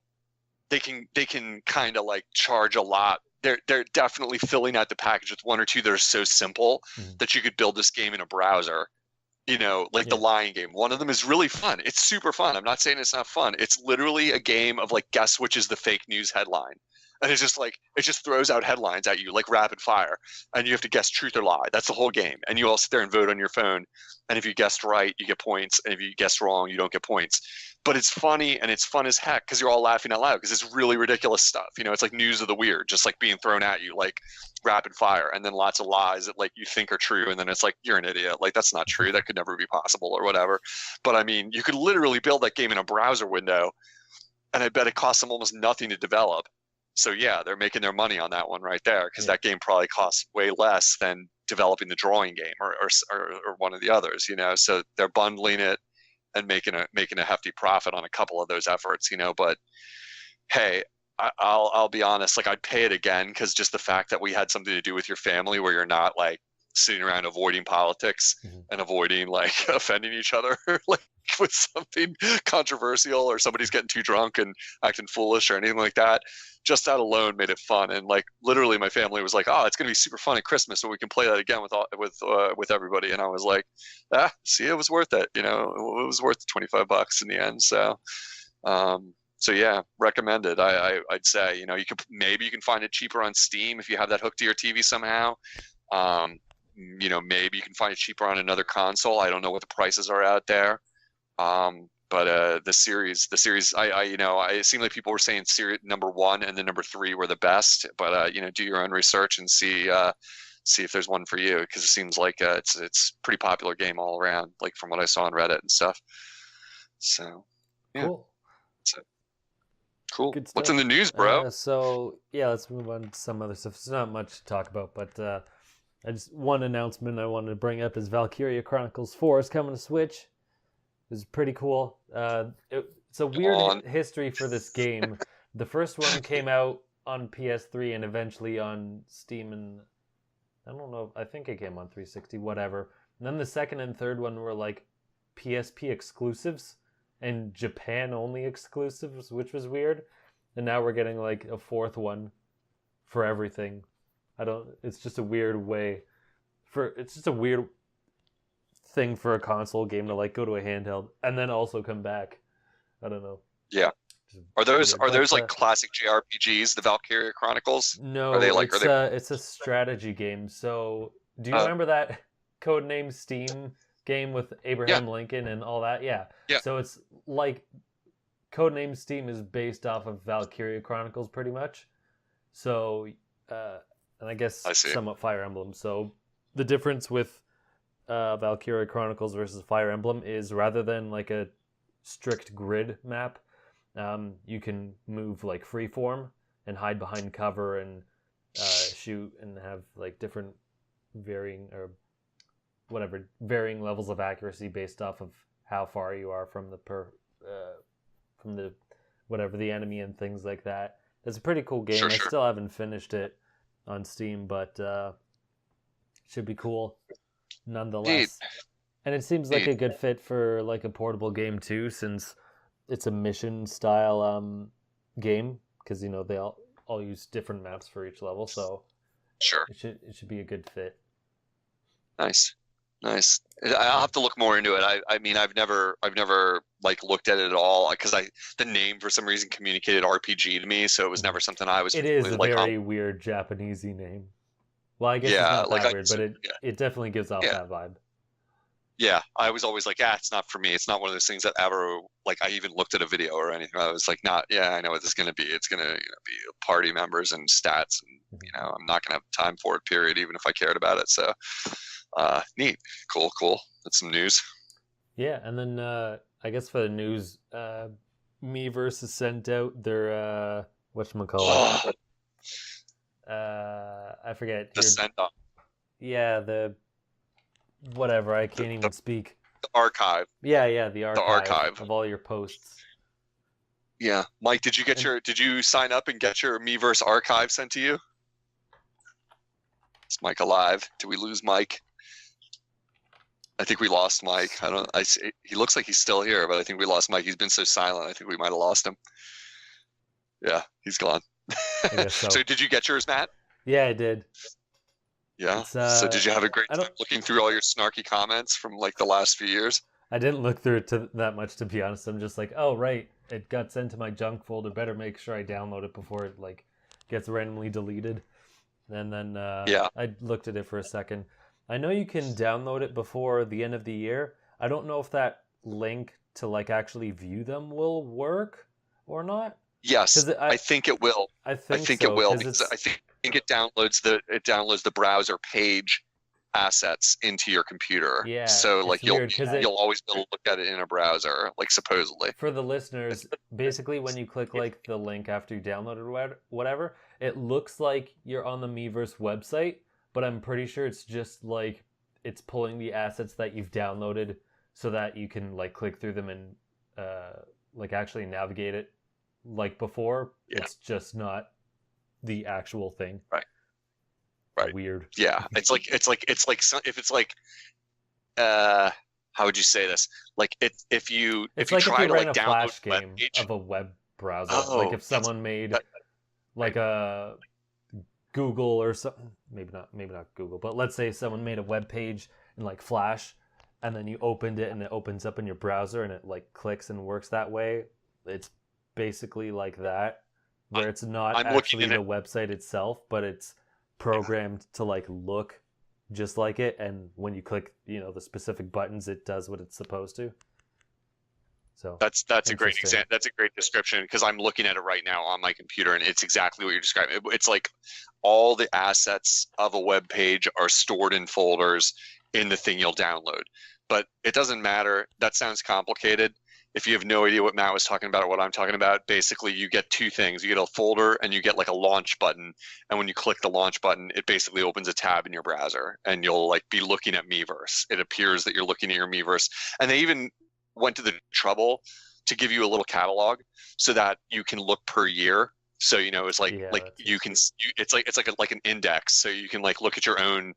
D: they can kind of like charge a lot. They're definitely filling out the package with 1 or 2 that are so simple that you could build this game in a browser. The lying game. One of them is really fun. It's super fun. I'm not saying it's not fun. It's literally a game of like guess which is the fake news headline. And it's just like, it just throws out headlines at you like rapid fire, and you have to guess truth or lie. That's the whole game. And you all sit there and vote on your phone. And if you guessed right, you get points. And if you guessed wrong, you don't get points. But it's funny, and it's fun as heck because you're all laughing out loud because it's really ridiculous stuff. It's like news of the weird, just like being thrown at you like rapid fire, and then lots of lies that like you think are true, and then it's like, you're an idiot. Like that's not true. That could never be possible or whatever. But I mean, you could literally build that game in a browser window, and I bet it costs them almost nothing to develop. So yeah, they're making their money on that one right there because that game probably costs way less than developing the drawing game or one of the others. So they're bundling it and making a hefty profit on a couple of those efforts. But hey, I'll be honest, like I'd pay it again because just the fact that we had something to do with your family where you're not like sitting around avoiding politics and avoiding like offending each other like with something controversial, or somebody's getting too drunk and acting foolish or anything like that. Just that alone made it fun. And like literally my family was like, oh, it's going to be super fun at Christmas so we can play that again with everybody. And I was like, see, it was worth it. It was worth $25 in the end. So yeah, recommended. I'd say, you can find it cheaper on Steam if you have that hooked to your TV somehow. Maybe you can find it cheaper on another console. I don't know what the prices are out there. But the series, it seemed like people were saying series number 1 and then number 3 were the best. But do your own research and see if there's one for you, because it seems like it's pretty popular game all around, like from what I saw on Reddit and stuff. So yeah.
A: Cool.
D: Cool.
A: Good stuff.
D: What's in the news, bro?
A: So yeah, let's move on to some other stuff. There's not much to talk about, but one announcement I wanted to bring up is Valkyria Chronicles 4 is coming to Switch. It's pretty cool. It's a weird history for this game. The first one came out on PS3 and eventually on Steam, and I don't know. I think it came on 360, whatever. And then the second and third one were like PSP exclusives and Japan only exclusives, which was weird. And now we're getting like a fourth one for everything. It's just a weird way it's just a weird thing for a console game to like go to a handheld and then also come back. I don't know.
D: Yeah. Are those like classic JRPGs, the Valkyria Chronicles?
A: No, it's a strategy game. So do you remember that Codename Steam game with Abraham Lincoln and all that? Yeah. So it's like Codename Steam is based off of Valkyria Chronicles pretty much. So and I guess somewhat Fire Emblem. So the difference with Valkyria Chronicles versus Fire Emblem is rather than like a strict grid map, you can move like freeform and hide behind cover and shoot and have like different varying levels of accuracy based off of how far you are from the enemy and things like that. It's a pretty cool game. Sure. I still haven't finished it on Steam, but should be cool nonetheless. Neat. And it seems like a good fit for like a portable game too, since it's a mission style game, because they all use different maps for each level, so
D: sure,
A: it should be a good fit.
D: Nice. I'll have to look more into it. I mean, I've never like looked at it at all because the name for some reason communicated RPG to me, so it was never something I was.
A: It is a very weird Japanesey name. Well, I guess it's not that weird, but it definitely gives off that vibe.
D: Yeah, I was always like, it's not for me. It's not one of those things that ever, like, I even looked at a video or anything. I was like, I know what this is going to be. It's going to be party members and stats, and I'm not going to have time for it, period, even if I cared about it. So, neat. Cool. That's some news.
A: Yeah, and then I guess for the news, Miiverse has sent out their, whatchamacallit? I forget.
D: The send-off.
A: Yeah, the... whatever, I can't even speak.
D: The archive.
A: Yeah, the archive of all your posts.
D: Yeah, Mike, did you sign up and get your Miiverse archive sent to you? Is Mike alive? Did we lose Mike? I think we lost Mike. He looks like he's still here, but I think we lost Mike. He's been so silent. I think we might have lost him. Yeah, he's gone.
A: I guess so.
D: So did you get yours, Matt?
A: Yeah, I did.
D: Yeah. So did you have a great time looking through all your snarky comments from like the last few years?
A: I didn't look through it that much, to be honest. I'm just like, oh right, it got sent to my junk folder. Better make sure I download it before it like gets randomly deleted. And then I looked at it for a second. I know you can download it before the end of the year. I don't know if that link to like actually view them will work or not.
D: Yes, I think it will.
A: I think
D: it will because I think it downloads the browser page assets into your computer.
A: Yeah.
D: So like you'll always be able to look at it in a browser, like supposedly.
A: For the listeners, basically when you click like the link after you download it or whatever, it looks like you're on the Miiverse website, but I'm pretty sure it's just like it's pulling the assets that you've downloaded so that you can like click through them and like actually navigate it. Like before, it's just not the actual thing.
D: Right.
A: Weird.
D: Yeah, it's like if it's like how would you say this? Like if you try to like download a
A: flash game of a web browser, like if someone made like a Google or something, maybe not Google, but let's say someone made a web page in like Flash, and then you opened it and it opens up in your browser and it like clicks and works that way. It's basically like that, where it's not actually the website itself, but it's programmed to like look just like it, and when you click the specific buttons, it does what it's supposed to. So that's
D: a great example. That's a great description, because I'm looking at it right now on my computer and it's exactly what you're describing. It's like all the assets of a web page are stored in folders in the thing you'll download, but it doesn't matter. That sounds complicated. if you have no idea what Matt was talking about or what I'm talking about, basically you get two things. You get a folder and you get like a launch button. And when you click the launch button, it basically opens a tab in your browser and you'll like be looking at Miiverse. It appears that you're looking at your Miiverse. And they even went to the trouble to give you a little catalog so that you can look per year. So, you know, it's like you can, it's like an index. So you can like look at your own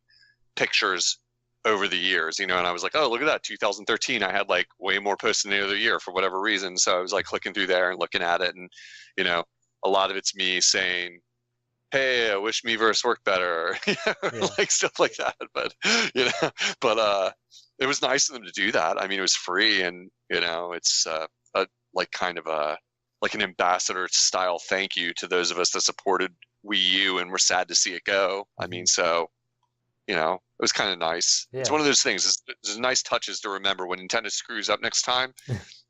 D: pictures over the years, you know, and I was like, oh, look at that. 2013, I had like way more posts than the other year for whatever reason. So I was like clicking through there and looking at it. And, you know, a lot of it's me saying, hey, I wish Miiverse worked better, like stuff like that. But, you know, but it was nice of them to do that. I mean, it was free and, you know, it's like kind of like an ambassador style thank you to those of us that supported Wii U and were sad to see it go. I mean, so, you know, it was kind of nice. Yeah. It's one of those things. There's nice touches to remember when Nintendo screws up next time.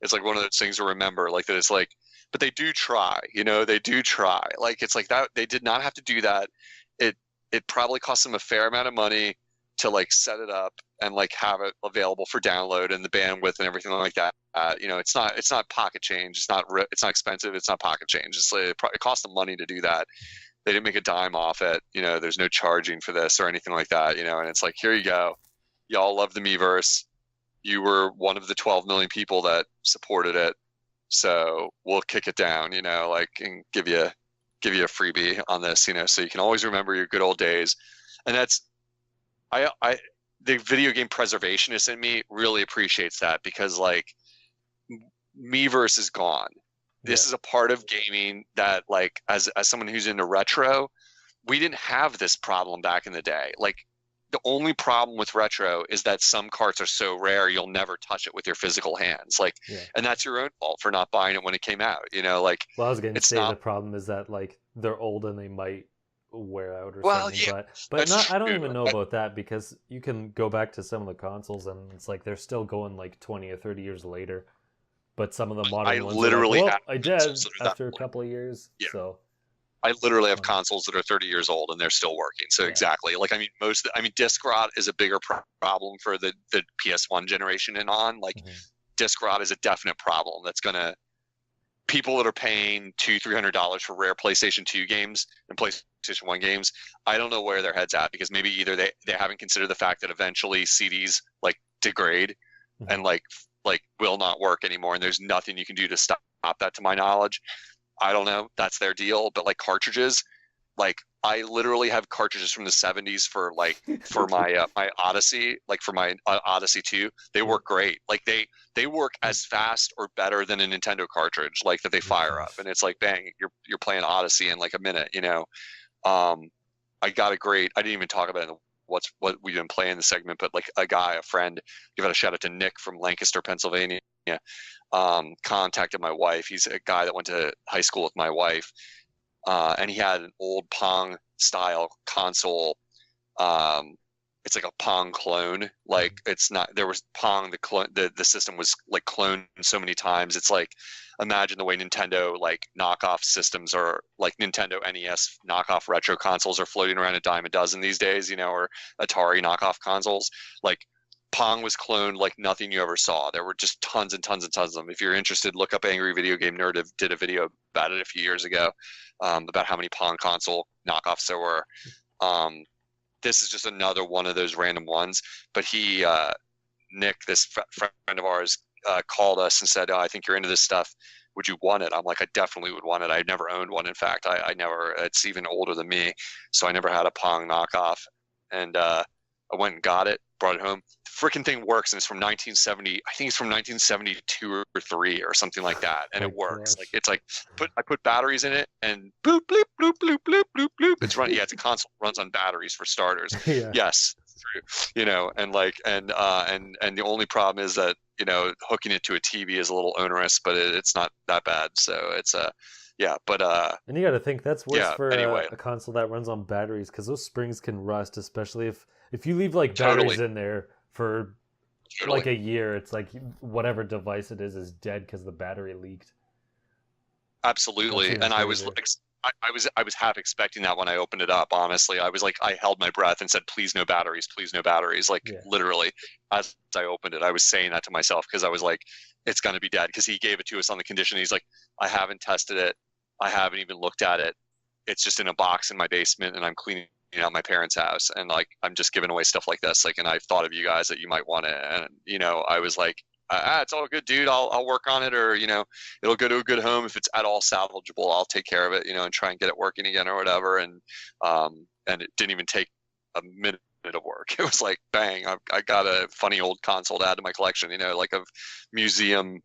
D: It's like one of those things to remember, like that. It's like, but they do try. You know, they do try. Like it's like that. They did not have to do that. It probably cost them a fair amount of money to like set it up and like have it available for download and the bandwidth and everything like that. You know, it's not pocket change. It's not expensive. It's not pocket change. It's like, it cost them money to do that. They didn't make a dime off it. You know, there's no charging for this or anything like that, you know, and it's like, here you go. Y'all love the Miiverse. You were one of the 12 million people that supported it. So we'll kick it down, you know, like, and give you a freebie on this, you know, so you can always remember your good old days. And that's, the video game preservationist in me really appreciates that because like Miiverse is gone. This is a part of gaming that, like, as someone who's into retro, we didn't have this problem back in the day. Like, the only problem with retro is that some carts are so rare you'll never touch it with your physical hands. Like, and that's your own fault for not buying it when it came out. You know, like.
A: Well, I was going to say the problem is that like they're old and they might wear out or something. But not. I don't even know about that because you can go back to some of the consoles and it's like they're still going like 20 or 30 years later. But some of the modern ones
D: literally
A: are like, well, I did after a couple of years.
D: Yeah.
A: So
D: I literally have consoles that are 30 years old and they're still working. So exactly. Like, I mean, disc rot is a bigger problem for the PS1 generation and on. Like, disc rot is a definite problem. That's gonna people that are paying $200-$300 for rare PlayStation 2 games and PlayStation 1 games. I don't know where their head's at because maybe either they haven't considered the fact that eventually CDs like degrade and like will not work anymore, and there's nothing you can do to stop that, to my knowledge. I don't know. That's their deal. But like cartridges, like I literally have cartridges from the 70s for my my Odyssey, like for my Odyssey 2. They work great. Like they work as fast or better than a Nintendo cartridge, like that they fire up, and it's like bang, you're playing Odyssey in like a minute, you know. I got a great. I didn't even talk about it in what we've been playing in the segment, but like a friend, give out a shout out to Nick from Lancaster, Pennsylvania, contacted my wife. He's a guy that went to high school with my wife, and he had an old Pong style console. It's like a Pong clone. Like it's not. There was Pong. The system was like cloned so many times. It's like, imagine the way Nintendo like knockoff systems are, like Nintendo NES knockoff retro consoles are floating around a dime a dozen these days, you know, or Atari knockoff consoles. Like Pong was cloned like nothing you ever saw. There were just tons and tons and tons of them. If you're interested, look up Angry Video Game Nerd. Did a video about it a few years ago, about how many Pong console knockoffs there were. This is just another one of those random ones. But he, Nick, this friend of ours, called us and said, oh, I think you're into this stuff. Would you want it? I'm like, I definitely would want it. I never owned one. In fact, I never, it's even older than me. So I never had a Pong knockoff. And I went and got it, brought it home. The freaking thing works. And it's from 1970. I think it's from 1972 or 3 or something like that. And it works. Like, it's like, I put batteries in it and bloop, bloop, bloop, bloop, bloop, bloop, bloop. It's running. Yeah, it's a console that runs on batteries for starters. Yes. True. You know, and like, and the only problem is that, you know, hooking it to a TV is a little onerous, but it's not that bad. So it's and
A: you got to think that's worse for a console that runs on batteries, because those springs can rust, especially if you leave like batteries in there for like a year. It's like whatever device it is dead because the battery leaked.
D: Absolutely, and I was half expecting that when I opened it up. Honestly, I was like, I held my breath and said, "Please no batteries, please no batteries." Like literally, as I opened it, I was saying that to myself because I was like, it's going to be dead, because he gave it to us on the condition. He's like, I haven't tested it. I haven't even looked at it. It's just in a box in my basement, and I'm cleaning out my parents' house, and like I'm just giving away stuff like this. Like, and I thought of you guys that you might want it, and I was like, it's all good, dude. I'll work on it, or it'll go to a good home. If it's at all salvageable, I'll take care of it, and try and get it working again or whatever. And it didn't even take a minute of work. It was like, bang, I got a funny old console to add to my collection, like of museum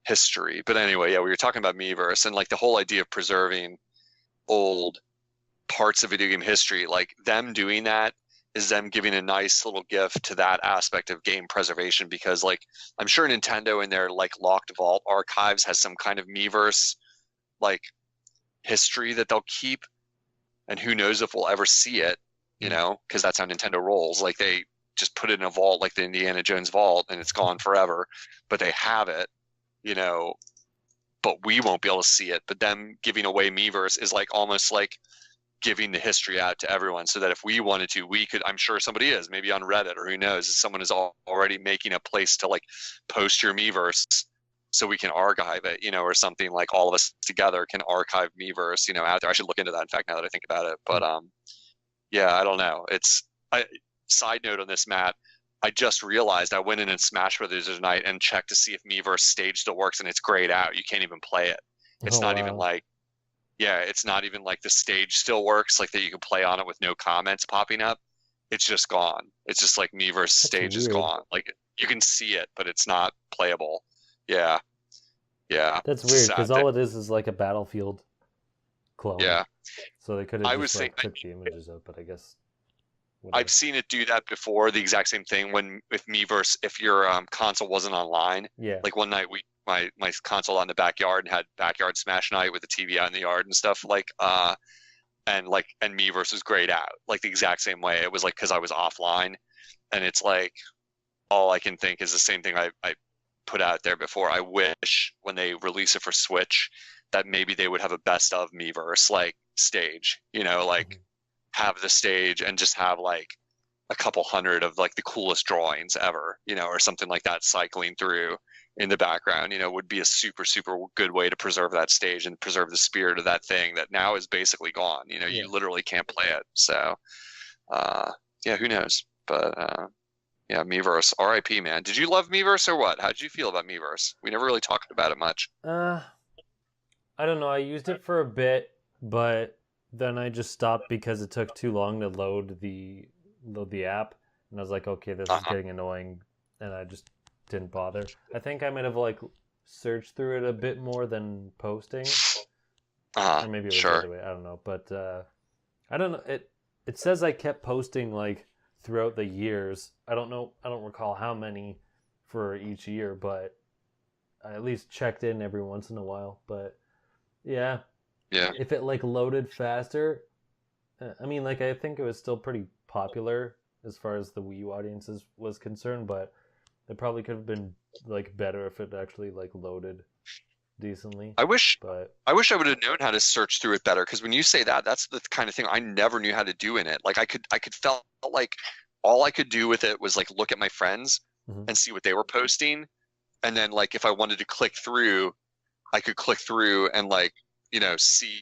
D: history. But anyway, yeah, we were talking about Miiverse, and like the whole idea of preserving old parts of video game history, like them doing that is them giving a nice little gift to that aspect of game preservation, because like I'm sure Nintendo in their like locked vault archives has some kind of Miiverse like history that they'll keep, and who knows if we'll ever see it, because that's how Nintendo rolls. Like they just put it in a vault, like the Indiana Jones vault, and it's gone forever, but they have it, but we won't be able to see it. But them giving away Miiverse is like almost like giving the history out to everyone, so that if we wanted to, we could. I'm sure somebody is, maybe on Reddit, or who knows, someone is already making a place to like post your Miiverse, so we can archive it, or something. Like all of us together can archive Miiverse, out there. I should look into that, in fact, now that I think about it. But yeah, I don't know. Side note on this, Matt, I just realized I went in Smash Brothers tonight and checked to see if Miiverse stage still works, and it's grayed out. You can't even play it. It's not even like, it's not even like the stage still works, like that you can play on it with no comments popping up. It's just gone. It's just like Miiverse stage is gone. Like you can see it, but it's not playable. Yeah.
A: That's weird, because all it is like a Battlefield clone.
D: Yeah.
A: So they could have just took the images out, but I guess. Whatever.
D: I've seen it do that before. The exact same thing with Miiverse, if your console wasn't online.
A: Yeah.
D: Like one night my console out in the backyard and had backyard Smash night with the TV out in the yard and stuff, and Miiverse was grayed out, like the exact same way. It was like because I was offline, and it's like all I can think is the same thing I put out there before. I wish when they release it for Switch that maybe they would have a best of Miiverse like stage, have the stage and just have like a couple hundred of like the coolest drawings ever, or something like that cycling through in the background, would be a super, super good way to preserve that stage and preserve the spirit of that thing that now is basically gone. You literally can't play it. So, who knows? But yeah, Miiverse, RIP, man. Did you love Miiverse or what? How did you feel about Miiverse? We never really talked about it much.
A: I don't know. I used it for a bit, but then I just stopped because it took too long to load the app, and I was like, okay, this is getting annoying, and I just didn't bother. I think I might have like searched through it a bit more than posting, or maybe it was the other way. I don't know, but I don't know. It says I kept posting like throughout the years. I don't know. I don't recall how many for each year, but I at least checked in every once in a while. But yeah. If it like loaded faster, I mean, like I think it was still pretty popular as far as the Wii U audiences was concerned, but it probably could have been like better if it actually like loaded decently.
D: I wish I would have known how to search through it better, because when you say that, that's the kind of thing I never knew how to do in it. Like I could felt like all I could do with it was like look at my friends and see what they were posting, and then like if I wanted to click through, I could click through and like see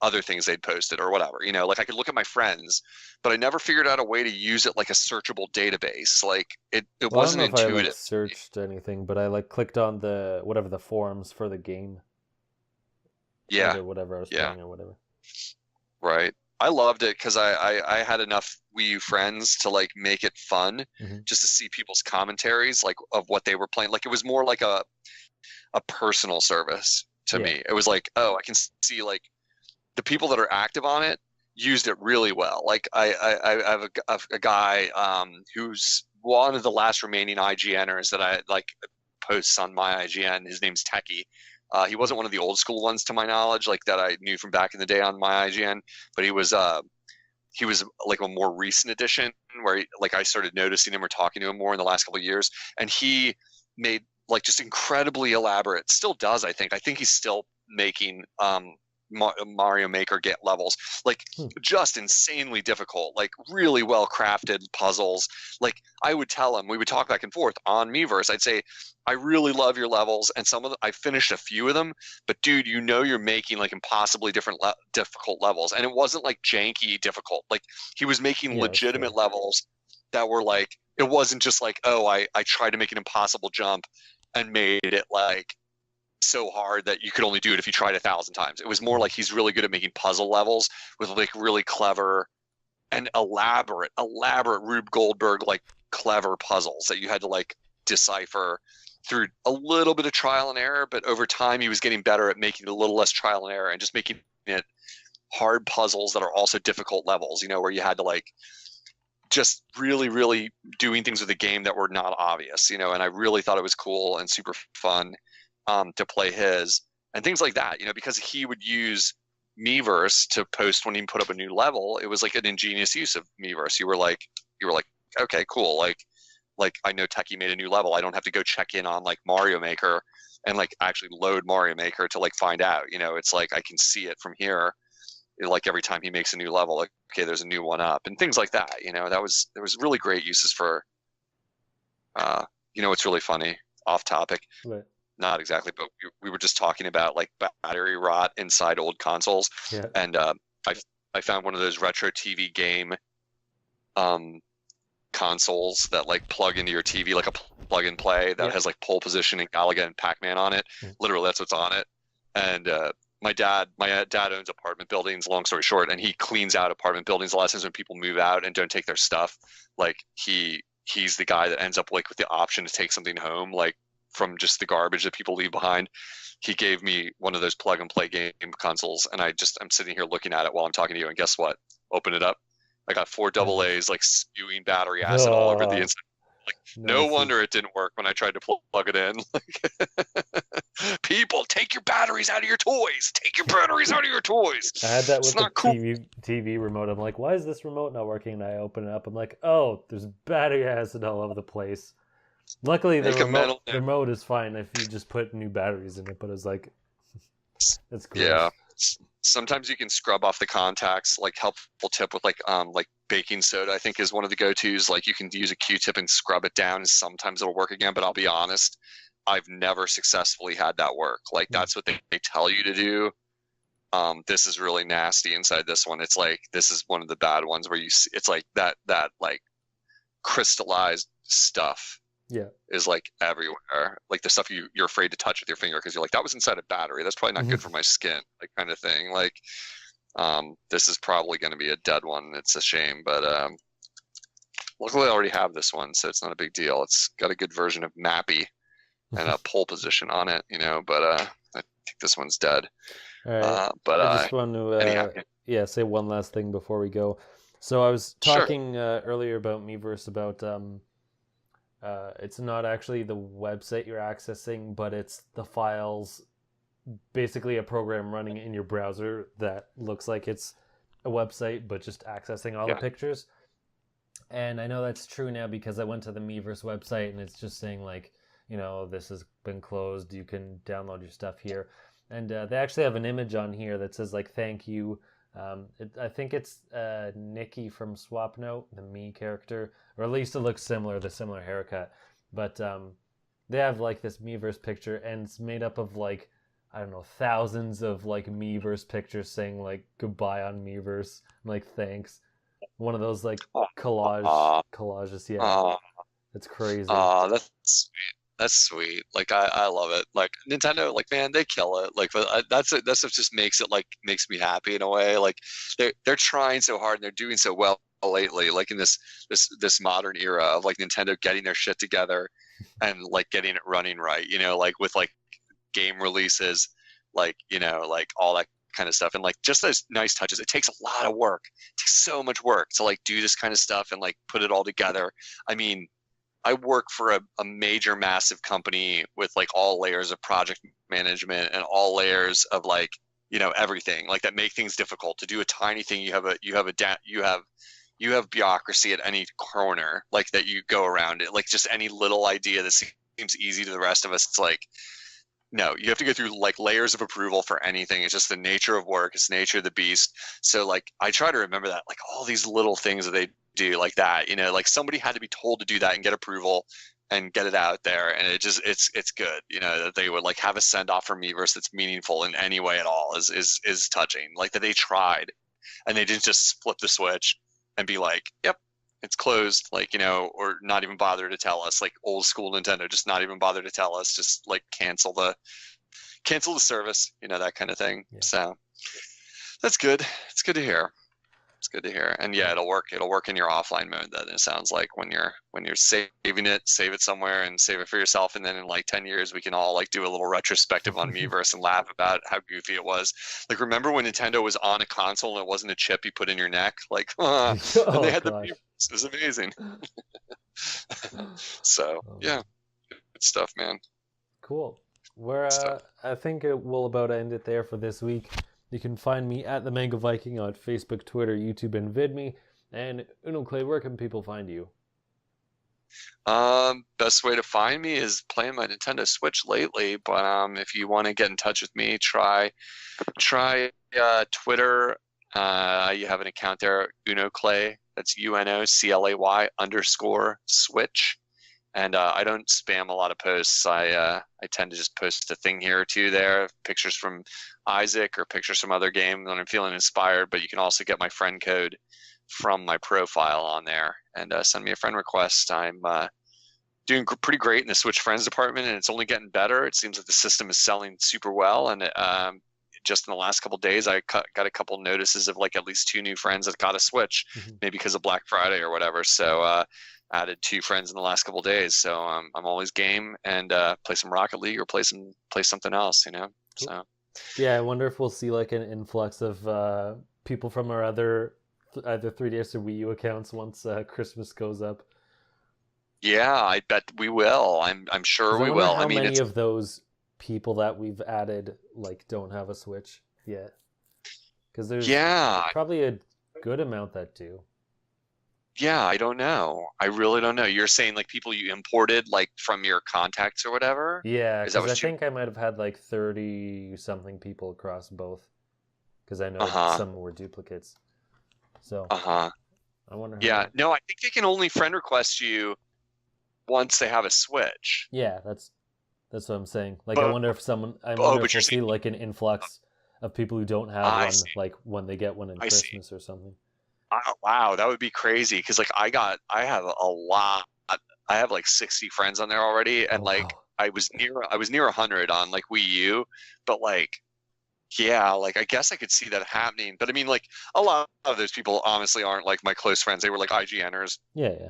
D: other things they'd posted or whatever, like I could look at my friends, but I never figured out a way to use it like a searchable database. Like it wasn't intuitive.
A: I don't know if I like searched anything, but I like clicked on the forums for the game.
D: Yeah.
A: Or whatever I was playing or whatever.
D: Right. I loved it because I had enough Wii U friends to like make it fun, just to see people's commentaries like of what they were playing. Like it was more like a personal service to me. It was like, oh, I can see like the people that are active on it used it really well. Like I have a guy who's one of the last remaining IGNers that I like posts on my IGN. His name's Techie. He wasn't one of the old school ones to my knowledge, like that I knew from back in the day on my IGN, but he was like a more recent addition where like I started noticing him or talking to him more in the last couple of years, and he made like just incredibly elaborate, still does, I think he's still making Mario Maker get levels, like just insanely difficult, like really well crafted puzzles. Like I would tell him, we would talk back and forth on Miiverse. I'd say, I really love your levels, and some of them I finished a few of them, but dude, you're making like impossibly difficult levels, and it wasn't like janky difficult. Like he was making legitimate levels that were like, it wasn't just like, oh, I tried to make an impossible jump and made it like so hard that you could only do it if you tried 1,000 times. It was more like he's really good at making puzzle levels with like really clever and elaborate Rube Goldberg like clever puzzles that you had to like decipher through a little bit of trial and error. But over time, he was getting better at making it a little less trial and error and just making it hard puzzles that are also difficult levels, you know, where you had to like just really, really doing things with the game that were not obvious, you know. And I really thought it was cool and super fun to play his and things like that, you know, because he would use Miiverse to post when he put up a new level. It was like an ingenious use of Miiverse. You were like, okay, cool. Like I know Techie made a new level. I don't have to go check in on like Mario Maker and like actually load Mario Maker to like find out, you know. It's like I can see it from here. Like every time he makes a new level, like, okay, there's a new one up and things like that, you know. There was really great uses for you know, it's really funny, off topic.
A: Right.
D: Not exactly, but we were just talking about like battery rot inside old consoles.
A: Yeah.
D: And I found one of those retro TV game consoles that like plug into your TV, like a plug and play that has like pole position and Galaga and Pac-Man on it. Literally, that's what's on it. And my dad owns apartment buildings, long story short, and he cleans out apartment buildings a lot of times when people move out and don't take their stuff. Like he's the guy that ends up like with the option to take something home, like from just the garbage that people leave behind. He gave me one of those plug and play game consoles, and I'm sitting here looking at it while I'm talking to you, and guess what? Open it up. I got 4 AA's like spewing battery acid all over the inside. Like, no wonder it didn't work when I tried to plug it in. Like, people, take your batteries out of your toys. Take your batteries out of your toys.
A: I had that with the
D: cool.
A: TV remote. I'm like, why is this remote not working? And I open it up. I'm like, oh, there's battery acid all over the place. Luckily, the remote is fine if you just put new batteries in it. But it's like, it's gross.
D: Yeah. Sometimes you can scrub off the contacts. Like, helpful tip with like baking soda, I think, is one of the go-tos. Like, you can use a Q-tip and scrub it down, and sometimes it'll work again. But I'll be honest, I've never successfully had that work. Like, that's what they tell you to do. This is really nasty inside this one. It's like, this is one of the bad ones where you see, it's like that like crystallized stuff.
A: Yeah,
D: is like everywhere. Like the stuff you're afraid to touch with your finger because you're like, that was inside a battery. That's probably not good for my skin. Like, kind of thing. Like, this is probably going to be a dead one. It's a shame, but luckily I already have this one, so it's not a big deal. It's got a good version of Mappy and a pole position on it, you know. But I think this one's dead.
A: All right.
D: But
A: I just want to say one last thing before we go. So I was talking earlier about Miiverse about it's not actually the website you're accessing, but it's the files, basically a program running in your browser that looks like it's a website, but just accessing all the pictures. And I know that's true now because I went to the Miiverse website and it's just saying like, you know, this has been closed. You can download your stuff here. And they actually have an image on here that says like, thank you. I think it's Nikki from Swapnote, the me character, or at least it looks similar, the similar haircut. But they have like this Miiverse picture, and it's made up of like, I don't know, thousands of like Miiverse pictures saying like goodbye on Miiverse, like thanks. One of those like collages. Yeah, it's crazy.
D: That's sweet. That's sweet. Like I love it. Like Nintendo, like, man, they kill it. Like, but that's what just makes me happy in a way. Like they're trying so hard and they're doing so well lately. Like in this modern era of like Nintendo getting their shit together and like getting it running right. You know, like with like game releases, like, you know, like all that kind of stuff, and like just those nice touches. It takes a lot of work. It takes so much work to like do this kind of stuff and like put it all together. I mean, I work for a major, massive company with like all layers of project management and all layers of like, you know, everything like that make things difficult. To do a tiny thing, you have bureaucracy at any corner, like that you go around it. Like just any little idea that seems easy to the rest of us, it's like no, you have to go through like layers of approval for anything. It's just the nature of work. It's the nature of the beast. So like I try to remember that, like all these little things that they do like that, you know, like somebody had to be told to do that and get approval and get it out there. And it's good, you know, that they would like have a send off from Miiverse that's meaningful in any way at all is touching. Like that they tried and they didn't just flip the switch and be like, yep, it's closed, like, you know, or not even bother to tell us, like old school Nintendo, just not even bother to tell us, just like cancel the service, you know, that kind of thing. Yeah. So that's good. It's good to hear. It's good to hear. And yeah, it'll work in your offline mode then, it sounds like, when you're saving it, save it somewhere and save it for yourself. And then in like 10 years, we can all like do a little retrospective on Miiverse and laugh about how goofy it was. Like, remember when Nintendo was on a console and it wasn't a chip you put in your neck? Like, and they had the Miiverse. It was amazing. So yeah, good stuff, man.
A: Cool. I think we'll about end it there for this week. You can find me at the Manga Viking on Facebook, Twitter, YouTube, and VidMe. And Unoclay, where can people find you?
D: Best way to find me is playing my Nintendo Switch lately. But if you want to get in touch with me, try Twitter. You have an account there, Unoclay. That's UNOCLAY _Switch. And I don't spam a lot of posts. I tend to just post a thing here or two there, pictures from Isaac or pictures from other games when I'm feeling inspired. But you can also get my friend code from my profile on there and send me a friend request. I'm doing pretty great in the Switch Friends department, and it's only getting better. It seems like the system is selling super well, and just in the last couple of days, I got a couple notices of like at least 2 new friends that got a Switch, maybe because of Black Friday or whatever. So added 2 friends in the last couple of days. So I'm always game and play some Rocket League or play something else, you know.
A: Cool.
D: So
A: yeah, I wonder if we'll see like an influx of people from our either 3DS or Wii U accounts once Christmas goes up.
D: Yeah, I bet we will. I'm sure we will.
A: How many of those people that we've added like don't have a Switch yet? Because there's probably a good amount that do.
D: Yeah, I don't know. I really don't know. You're saying like people you imported like from your contacts or whatever?
A: Yeah, because I think I might have had like 30 something people across both. Because I know some were duplicates. So I wonder.
D: Yeah, no, I think they can only friend request you once they have a Switch.
A: Yeah, that's what I'm saying. Like, I wonder if we'll see like an influx of people who don't have one, like when they get one in Christmas or something.
D: Wow, that would be crazy. Because like I have a lot. I have like 60 friends on there already, and I was near 100 on like Wii U, but like. Yeah, like I guess I could see that happening, but I mean, like a lot of those people honestly aren't like my close friends. They were like IGNers,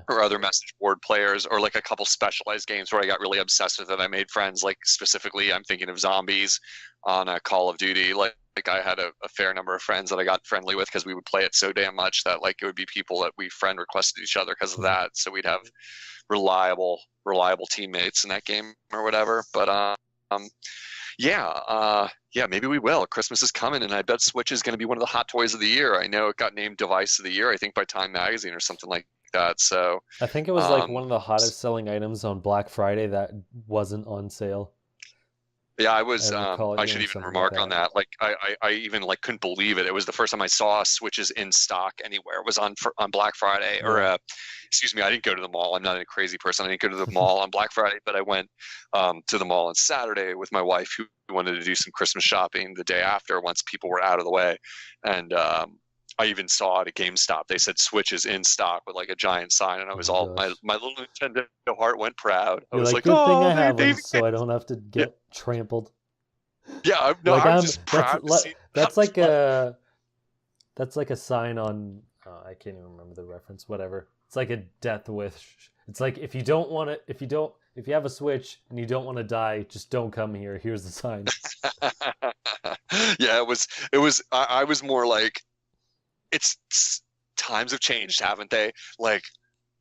D: or other message board players, or like a couple specialized games where I got really obsessed with it. I made friends. Like specifically, I'm thinking of zombies on Call of Duty. Like I had a fair number of friends that I got friendly with because we would play it so damn much that like it would be people that we friend requested each other because of that. So we'd have reliable teammates in that game or whatever. But yeah, maybe we will. Christmas is coming, and I bet Switch is going to be one of the hot toys of the year. I know it got named Device of the Year, I think, by Time Magazine or something like that. So
A: I think it was like one of the hottest selling items on Black Friday that wasn't on sale.
D: Yeah, I should even remark on that. Like, I even like couldn't believe it. It was the first time I saw Switches in stock anywhere. It was on Black Friday, or excuse me, I didn't go to the mall. I'm not a crazy person. I didn't go to the mall on Black Friday, but I went to the mall on Saturday with my wife, who wanted to do some Christmas shopping the day after once people were out of the way, and I even saw at a GameStop they said Switch is in stock with like a giant sign, and I was my little Nintendo heart went proud. I was like,
A: good thing I have one, so I don't have to get trampled.
D: Yeah, I'm just proud.
A: That's like a sign on. I can't even remember the reference. Whatever. It's like a death wish. It's like if you have a Switch and you don't want to die, just don't come here. Here's the sign.
D: Yeah, it was. I was more like. It's times have changed, haven't they? Like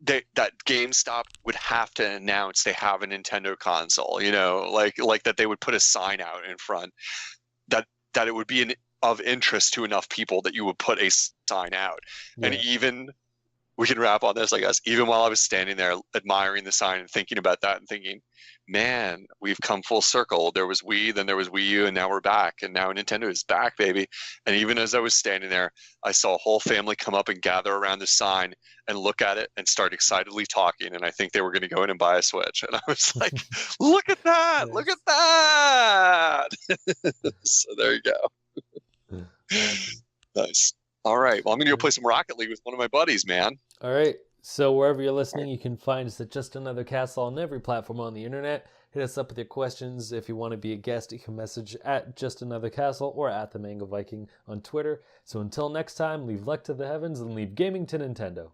D: that GameStop would have to announce they have a Nintendo console, you know, like that they would put a sign out in front that it would be of interest to enough people that you would put a sign out. Yeah. And even we can wrap on this, I guess. Even while I was standing there admiring the sign and thinking about that and thinking, man, we've come full circle. There was Wii, then there was Wii U, and now we're back. And now Nintendo is back, baby. And even as I was standing there, I saw a whole family come up and gather around the sign and look at it and start excitedly talking. And I think they were going to go in and buy a Switch. And I was like, look at that! Look at that! So there you go. Nice. All right. Well, I'm going to go play some Rocket League with one of my buddies, man.
A: All right. So wherever you're listening, you can find us at Just Another Castle on every platform on the internet. Hit us up with your questions. If you want to be a guest, you can message at Just Another Castle or at the Mango Viking on Twitter. So until next time, leave luck to the heavens and leave gaming to Nintendo.